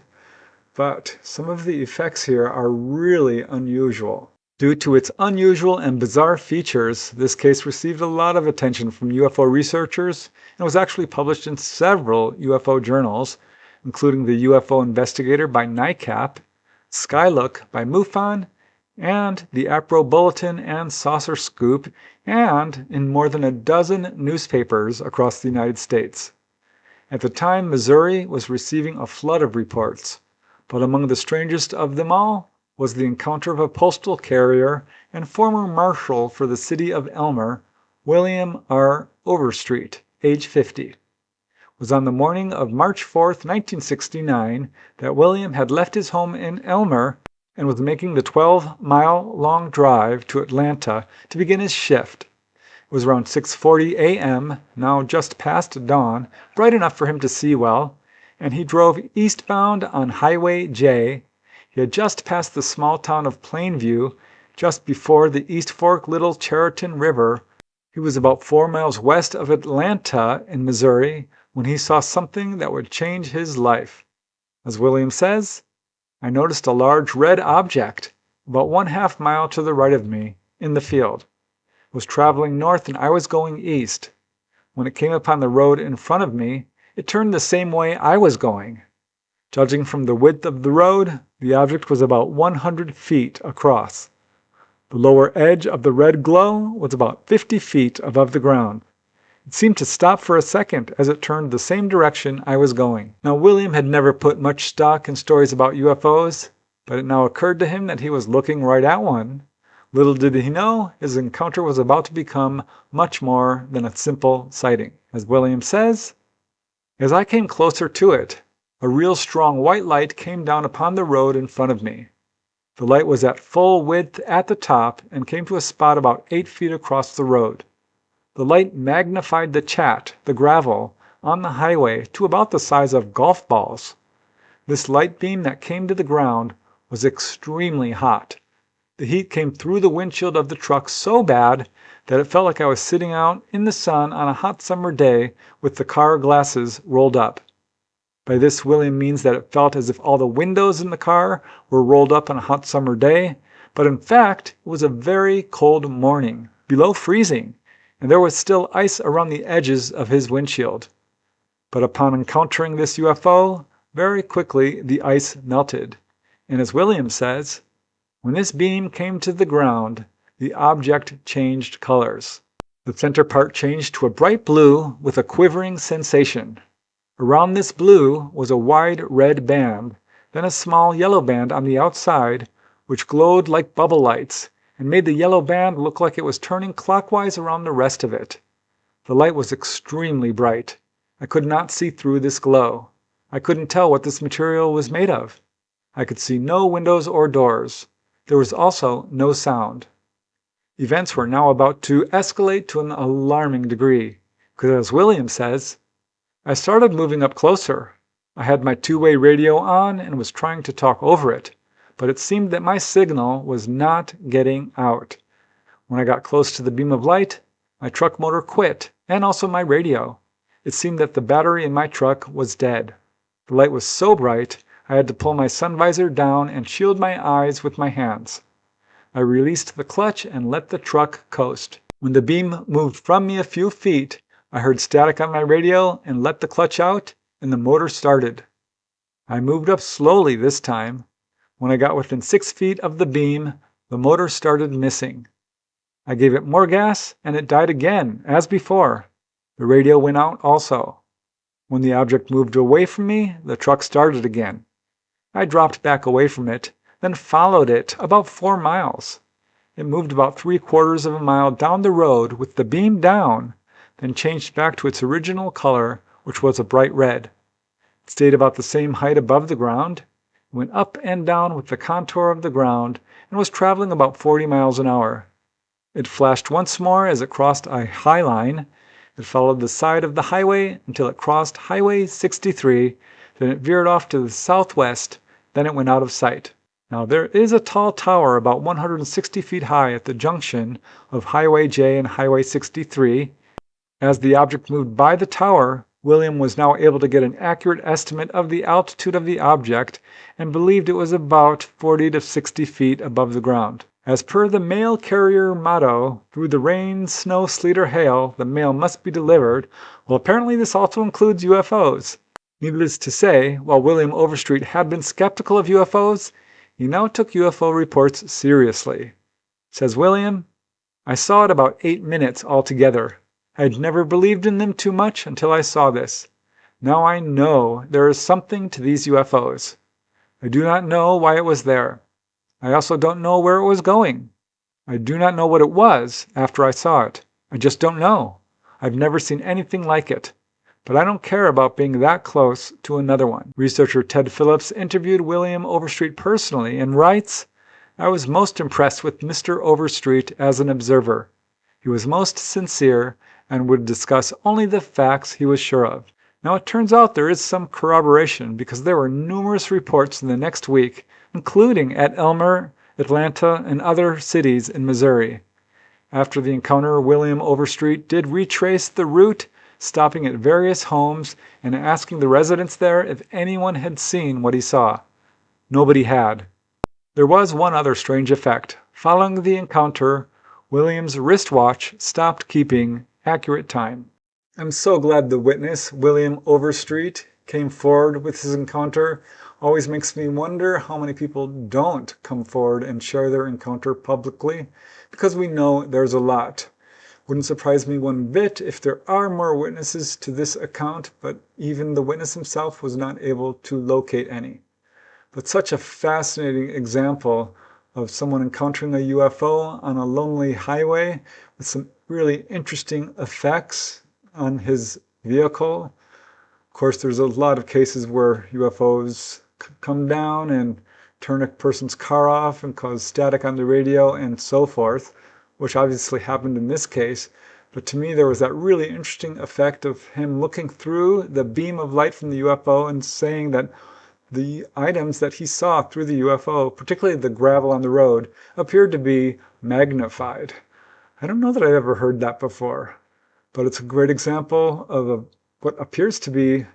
but some of the effects here are really unusual. Due to its unusual and bizarre features, this case received a lot of attention from UFO researchers and was actually published in several UFO journals, including the UFO Investigator by NICAP, Skylook by MUFON, and the APRO Bulletin and Saucer Scoop, and in more than a dozen newspapers across the United States. At the time, Missouri was receiving a flood of reports, but among the strangest of them all was the encounter of a postal carrier and former marshal for the city of Elmer, William R. Overstreet, age 50. It was on the morning of March 4, 1969, that William had left his home in Elmer and was making the 12-mile-long drive to Atlanta to begin his shift. It was around 6:40 a.m., now just past dawn, bright enough for him to see well, and he drove eastbound on Highway J. He had just passed the small town of Plainview, just before the East Fork Little Chariton River. He was about 4 miles west of Atlanta in Missouri when he saw something that would change his life. As William says, I noticed a large red object about 1/2 mile to the right of me in the field. It was traveling north and I was going east. When it came upon the road in front of me, it turned the same way I was going. Judging from the width of the road, the object was about 100 feet across. The lower edge of the red glow was about 50 feet above the ground. It seemed to stop for a second as it turned the same direction I was going. Now, William had never put much stock in stories about UFOs, but it now occurred to him that he was looking right at one. Little did he know, his encounter was about to become much more than a simple sighting. As William says, as I came closer to it, a real strong white light came down upon the road in front of me. The light was at full width at the top and came to a spot about 8 feet across the road. The light magnified the chat, the gravel, on the highway to about the size of golf balls. This light beam that came to the ground was extremely hot. The heat came through the windshield of the truck so bad that it felt like I was sitting out in the sun on a hot summer day with the car glasses rolled up. By this, William means that it felt as if all the windows in the car were rolled up on a hot summer day, but in fact, it was a very cold morning, below freezing, and there was still ice around the edges of his windshield. But upon encountering this UFO, very quickly the ice melted, and as William says, when this beam came to the ground, the object changed colors. The center part changed to a bright blue with a quivering sensation. Around this blue was a wide red band, then a small yellow band on the outside, which glowed like bubble lights and made the yellow band look like it was turning clockwise around the rest of it. The light was extremely bright. I could not see through this glow. I couldn't tell what this material was made of. I could see no windows or doors. There was also no sound. Events were now about to escalate to an alarming degree, because as William says, I started moving up closer. I had my two-way radio on and was trying to talk over it, but it seemed that my signal was not getting out. When I got close to the beam of light, my truck motor quit, and also my radio. It seemed that the battery in my truck was dead. The light was so bright, I had to pull my sun visor down and shield my eyes with my hands. I released the clutch and let the truck coast. When the beam moved from me a few feet, I heard static on my radio and let the clutch out, and the motor started. I moved up slowly this time. When I got within 6 feet of the beam, the motor started missing. I gave it more gas, and it died again, as before. The radio went out also. When the object moved away from me, the truck started again. I dropped back away from it, then followed it about 4 miles. It moved about 3/4 of a mile down the road with the beam down, then changed back to its original color, which was a bright red. It stayed about the same height above the ground, went up and down with the contour of the ground, and was traveling about 40 miles an hour. It flashed once more as it crossed a high line. It followed the side of the highway until it crossed Highway 63, then it veered off to the southwest, then it went out of sight. Now there is a tall tower about 160 feet high at the junction of Highway J and Highway 63. As the object moved by the tower, William was now able to get an accurate estimate of the altitude of the object and believed it was about 40 to 60 feet above the ground. As per the mail carrier motto, through the rain, snow, sleet, or hail, the mail must be delivered, well, apparently this also includes UFOs. Needless to say, while William Overstreet had been skeptical of UFOs, he now took UFO reports seriously. Says William, I saw it about 8 minutes altogether. I had never believed in them too much until I saw this. Now I know there is something to these UFOs. I do not know why it was there. I also don't know where it was going. I do not know what it was after I saw it. I just don't know. I've never seen anything like it. But I don't care about being that close to another one. Researcher Ted Phillips interviewed William Overstreet personally and writes, "I was most impressed with Mr. Overstreet as an observer. He was most sincere and would discuss only the facts he was sure of." Now it turns out there is some corroboration because there were numerous reports in the next week, including at Elmer, Atlanta, and other cities in Missouri. After the encounter, William Overstreet did retrace the route, stopping at various homes and asking the residents there if anyone had seen what he saw. Nobody had. There was one other strange effect. Following the encounter, William's wristwatch stopped keeping accurate time. I'm so glad the witness, William Overstreet, came forward with his encounter. Always makes me wonder how many people don't come forward and share their encounter publicly, because we know there's a lot. Wouldn't surprise me one bit if there are more witnesses to this account, but even the witness himself was not able to locate any. But such a fascinating example of someone encountering a UFO on a lonely highway with some really interesting effects on his vehicle. Of course, there's a lot of cases where UFOs come down and turn a person's car off and cause static on the radio and so forth, which obviously happened in this case. But to me, there was that really interesting effect of him looking through the beam of light from the UFO and saying that the items that he saw through the UFO, particularly the gravel on the road, appeared to be magnified. I don't know that I've ever heard that before, but it's a great example of what appears to be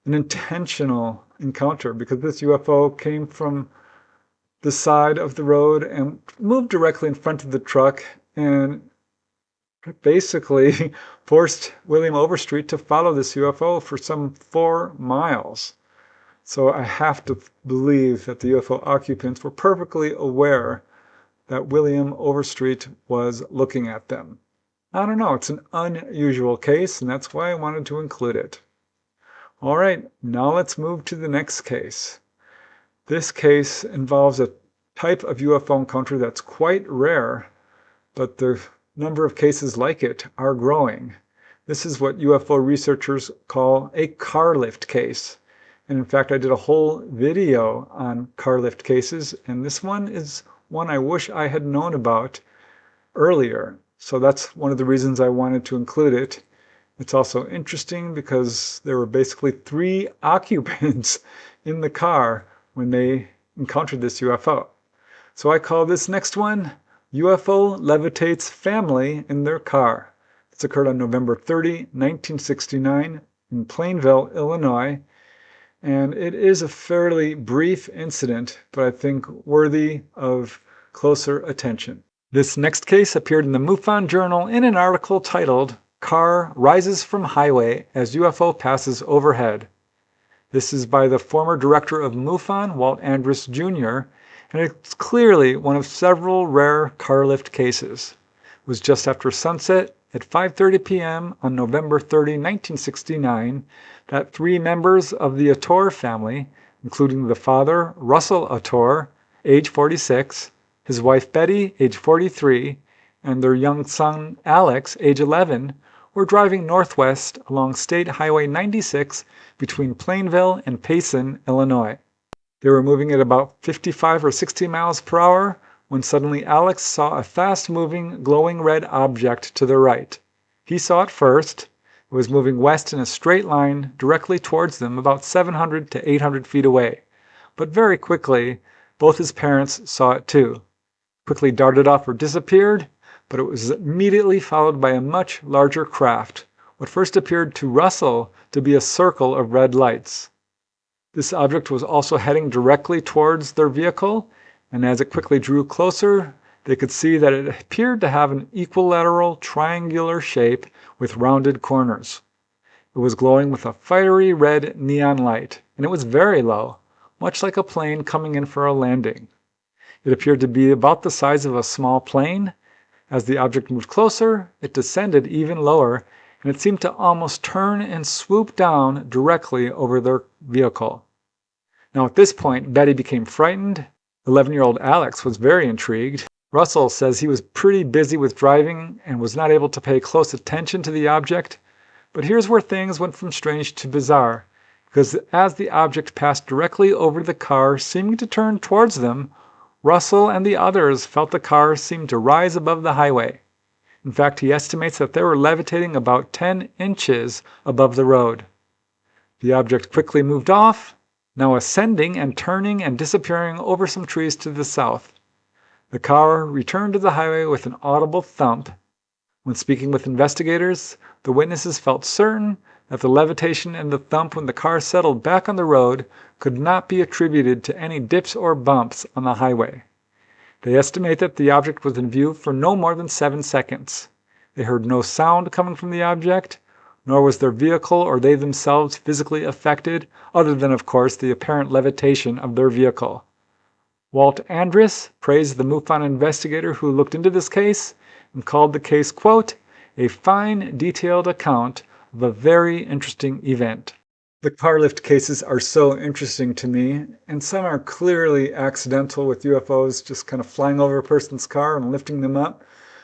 an intentional encounter, because this UFO came from the side of the road and moved directly in front of the truck and basically forced William Overstreet to follow this UFO for some 4 miles. So I have to believe that the UFO occupants were perfectly aware that William Overstreet was looking at them. I don't know, it's an unusual case, and that's why I wanted to include it. All right, now let's move to the next case. This case involves a type of UFO encounter that's quite rare, but the number of cases like it are growing. This is what UFO researchers call a car lift case. And in fact, I did a whole video on car lift cases, and this one is one I wish I had known about earlier. So that's one of the reasons I wanted to include it. It's also interesting because there were basically 3 occupants in the car when they encountered this UFO. So I call this next one, UFO Levitates Family in Their Car. This occurred on November 30, 1969 in Plainville, Illinois. And it is a fairly brief incident, but I think worthy of closer attention. This next case appeared in the MUFON Journal in an article titled, "Car Rises from Highway as UFO Passes Overhead." This is by the former director of MUFON, Walt Andrus Jr., and it's clearly one of several rare car lift cases. It was just after sunset at 5:30 p.m. on November 30, 1969, that 3 members of the Ator family, including the father, Russell Ator, age 46, his wife Betty, age 43, and their young son Alex, age 11, were driving northwest along State Highway 96 between Plainville and Payson, Illinois. They were moving at about 55 or 60 miles per hour when suddenly Alex saw a fast-moving, glowing red object to the right. He saw it first. It was moving west in a straight line directly towards them, about 700 to 800 feet away. But very quickly, both his parents saw it too. Quickly darted off or disappeared, but it was immediately followed by a much larger craft, what first appeared to Russell to be a circle of red lights. This object was also heading directly towards their vehicle, and as it quickly drew closer, they could see that it appeared to have an equilateral triangular shape with rounded corners. It was glowing with a fiery red neon light, and it was very low, much like a plane coming in for a landing. It appeared to be about the size of a small plane. As the object moved closer, it descended even lower, and it seemed to almost turn and swoop down directly over their vehicle. Now at this point, Betty became frightened. 11-year-old Alex was very intrigued. Russell says he was pretty busy with driving and was not able to pay close attention to the object, But here's where things went from strange to bizarre, because as the object passed directly over the car, seeming to turn towards them, Russell and the others felt the car seem to rise above the highway. In fact, he estimates that they were levitating about 10 inches above the road. The object quickly moved off, now ascending and turning and disappearing over some trees to the south. The car returned to the highway with an audible thump. When speaking with investigators, the witnesses felt certain that the levitation and the thump when the car settled back on the road could not be attributed to any dips or bumps on the highway. They estimate that the object was in view for no more than 7 seconds. They heard no sound coming from the object, nor was their vehicle or they themselves physically affected, other than, of course, the apparent levitation of their vehicle. Walt Andrus praised the MUFON investigator who looked into this case and called the case, quote, a fine, detailed account of a very interesting event. The car lift cases are so interesting to me, and some are clearly accidental with UFOs just kind of flying over a person's car and lifting them up,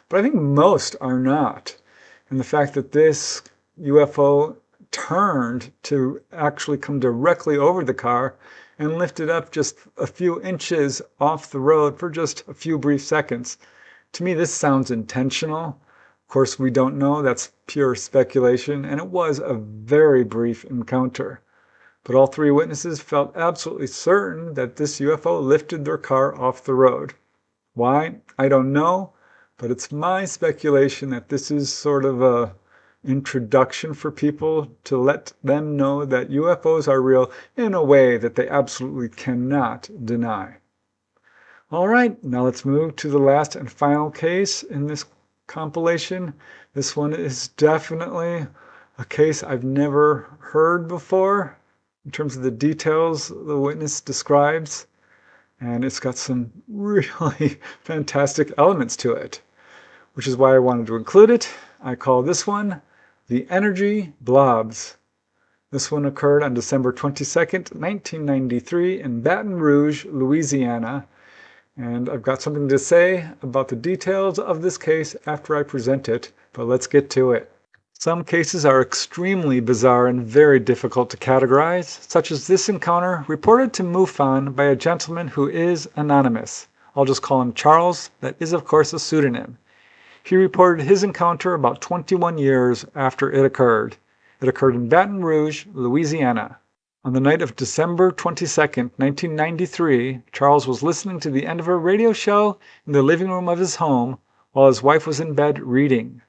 but I think most are not. And the fact that this UFO turned to actually come directly over the car and lifted up just a few inches off the road for just a few brief seconds. To me, this sounds intentional. Of course, we don't know. That's pure speculation, and it was a very brief encounter. But all 3 witnesses felt absolutely certain that this UFO lifted their car off the road. Why? I don't know, but it's my speculation that this is sort of a introduction for people to let them know that UFOs are real in a way that they absolutely cannot deny. All right, now let's move to the last and final case in this compilation. This one is definitely a case I've never heard before in terms of the details the witness describes, and it's got some really fantastic elements to it, which is why I wanted to include it. I call this one The Energy Blobs. This one occurred on December 22nd, 1993 in Baton Rouge, Louisiana. And I've got something to say about the details of this case after I present it, but let's get to it. Some cases are extremely bizarre and very difficult to categorize, such as this encounter reported to MUFON by a gentleman who is anonymous. I'll just call him Charles. That is, of course, a pseudonym. He reported his encounter about 21 years after it occurred. It occurred in Baton Rouge, Louisiana. On the night of December 22nd, 1993, Charles was listening to the end of a radio show in the living room of his home while his wife was in bed reading.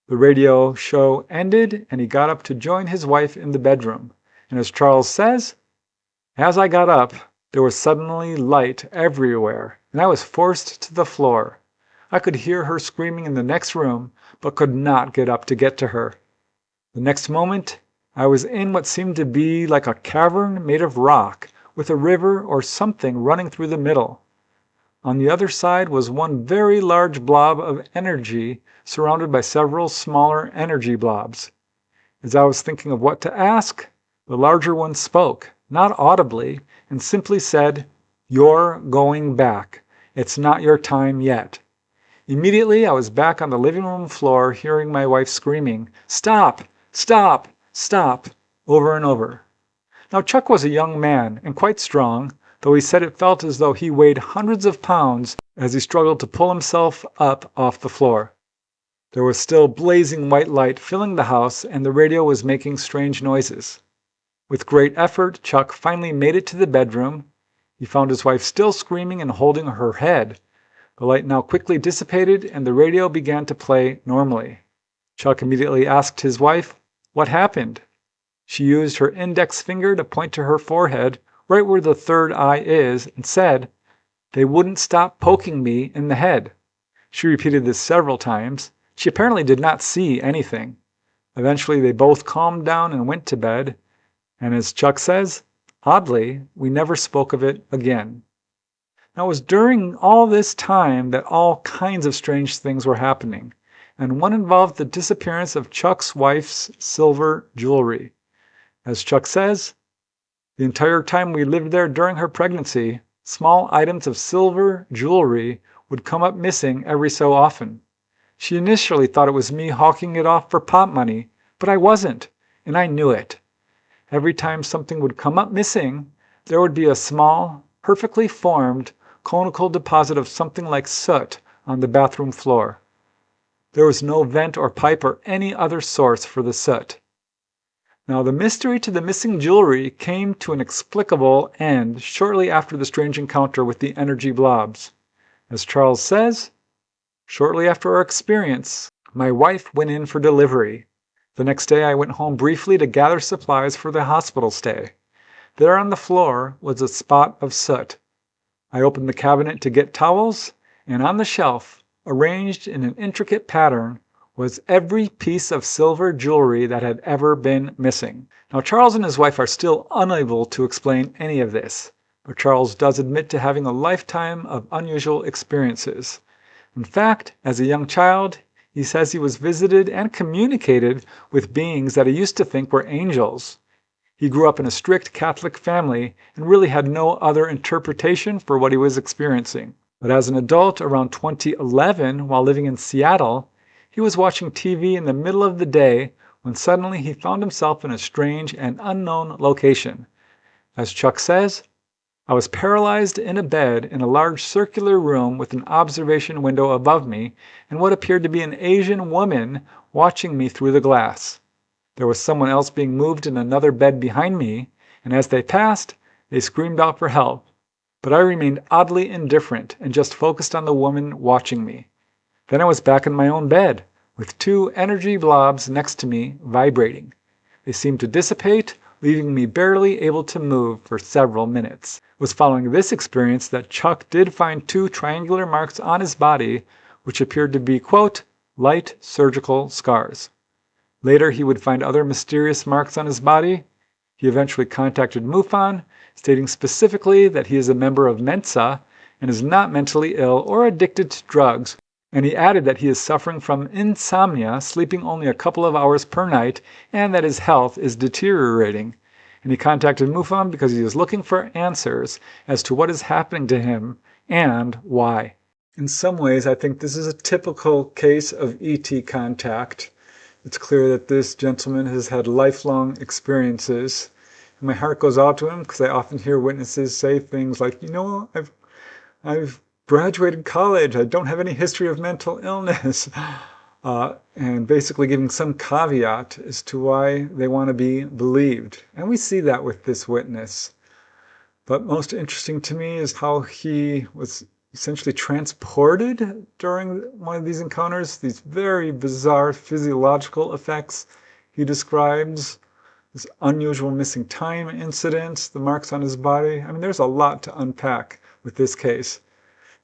The radio show ended and he got up to join his wife in the bedroom. And as Charles says, as I got up, there was suddenly light everywhere, and I was forced to the floor. I could hear her screaming in the next room, but could not get up to get to her. The next moment, I was in what seemed to be like a cavern made of rock, with a river or something running through the middle. On the other side was one very large blob of energy, surrounded by several smaller energy blobs. As I was thinking of what to ask, the larger one spoke, not audibly, and simply said, "You're going back. It's not your time yet." Immediately, I was back on the living room floor, hearing my wife screaming, "Stop! Stop! Stop!" over and over. Now, Chuck was a young man and quite strong, though he said it felt as though he weighed hundreds of pounds as he struggled to pull himself up off the floor. There was still blazing white light filling the house, and the radio was making strange noises. With great effort, Chuck finally made it to the bedroom. He found his wife still screaming and holding her head. The light now quickly dissipated, and the radio began to play normally. Chuck immediately asked his wife, "What happened?" She used her index finger to point to her forehead, right where the third eye is, and said, "They wouldn't stop poking me in the head." She repeated this several times. She apparently did not see anything. Eventually, they both calmed down and went to bed, and as Chuck says, oddly, we never spoke of it again. Now, it was during all this time that all kinds of strange things were happening, and one involved the disappearance of Chuck's wife's silver jewelry. As Chuck says, the entire time we lived there during her pregnancy, small items of silver jewelry would come up missing every so often. She initially thought it was me hawking it off for pot money, But I wasn't, and I knew it. Every time something would come up missing, there would be a small, perfectly formed, conical deposit of something like soot on the bathroom floor. There was no vent or pipe or any other source for the soot. Now, the mystery to the missing jewelry came to an inexplicable end shortly after the strange encounter with the energy blobs. As Charles says, shortly after our experience, my wife went in for delivery. The next day I went home briefly to gather supplies for the hospital stay. There on the floor was a spot of soot. I opened the cabinet to get towels, and on the shelf, arranged in an intricate pattern, was every piece of silver jewelry that had ever been missing. Now, Charles and his wife are still unable to explain any of this, but Charles does admit to having a lifetime of unusual experiences. In fact, as a young child, he says he was visited and communicated with beings that he used to think were angels. He grew up in a strict Catholic family and really had no other interpretation for what he was experiencing. But as an adult around 2011, while living in Seattle, he was watching TV in the middle of the day when suddenly he found himself in a strange and unknown location. As Chuck says, I was paralyzed in a bed in a large circular room with an observation window above me and what appeared to be an Asian woman watching me through the glass. There was someone else being moved in another bed behind me, and as they passed, they screamed out for help. But I remained oddly indifferent and just focused on the woman watching me. Then I was back in my own bed, with two energy blobs next to me vibrating. They seemed to dissipate, leaving me barely able to move for several minutes. It was following this experience that Chuck did find two triangular marks on his body, which appeared to be, quote, light surgical scars. Later, he would find other mysterious marks on his body. He eventually contacted MUFON, stating specifically that he is a member of Mensa and is not mentally ill or addicted to drugs, and he added that he is suffering from insomnia, sleeping only a couple of hours per night, and that his health is deteriorating. And he contacted MUFON because he is looking for answers as to what is happening to him and why. In some ways, I think this is a typical case of ET contact. It's clear that this gentleman has had lifelong experiences. And my heart goes out to him because I often hear witnesses say things like, I've graduated college, I don't have any history of mental illness. And basically giving some caveat as to why they want to be believed. And we see that with this witness. But most interesting to me is how he was essentially transported during one of these encounters, these very bizarre physiological effects he describes, this unusual missing time incidents, the marks on his body. I mean, there's a lot to unpack with this case.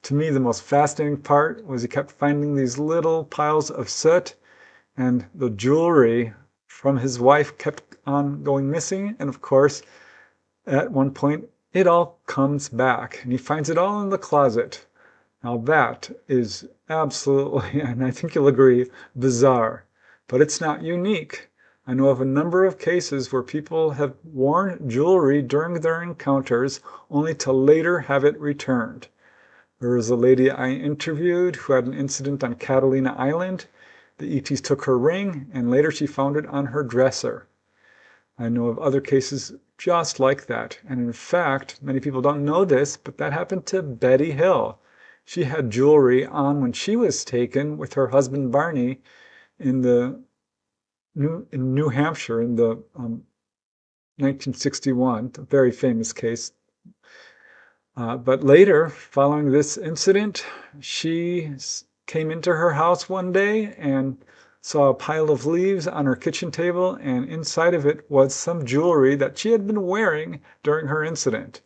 To me, the most fascinating part was he kept finding these little piles of soot, and the jewelry from his wife kept on going missing. And of course, at one point, it all comes back, and he finds it all in the closet. Now that is absolutely, and I think you'll agree, bizarre. But it's not unique. I know of a number of cases where people have worn jewelry during their encounters only to later have it returned. There was a lady I interviewed who had an incident on Catalina Island. The ETs took her ring, and later she found it on her dresser. I know of other cases just like that. And in fact, many people don't know this, but that happened to Betty Hill. She had jewelry on when she was taken with her husband Barney in New Hampshire in the 1961, a very famous case. But later, following this incident, she came into her house one day and saw a pile of leaves on her kitchen table, and inside of it was some jewelry that she had been wearing during her incident.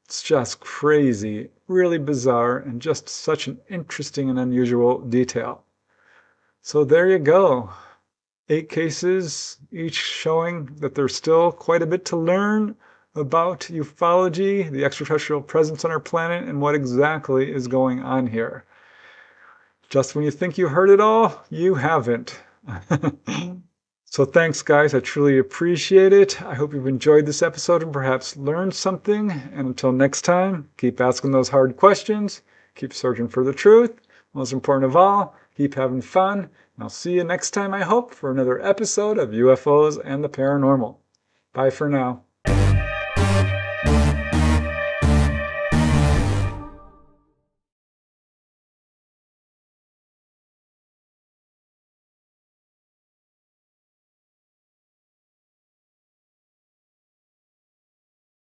It's just crazy, really bizarre, and just such an interesting and unusual detail. So there you go. 8 cases, each showing that there's still quite a bit to learn about ufology, the extraterrestrial presence on our planet, and what exactly is going on here. Just when you think you heard it all, you haven't. So thanks, guys. I truly appreciate it. I hope you've enjoyed this episode and perhaps learned something. And until next time, keep asking those hard questions. Keep searching for the truth. Most important of all, Keep having fun, and I'll see you next time, I hope, for another episode of UFOs and the Paranormal. Bye for now.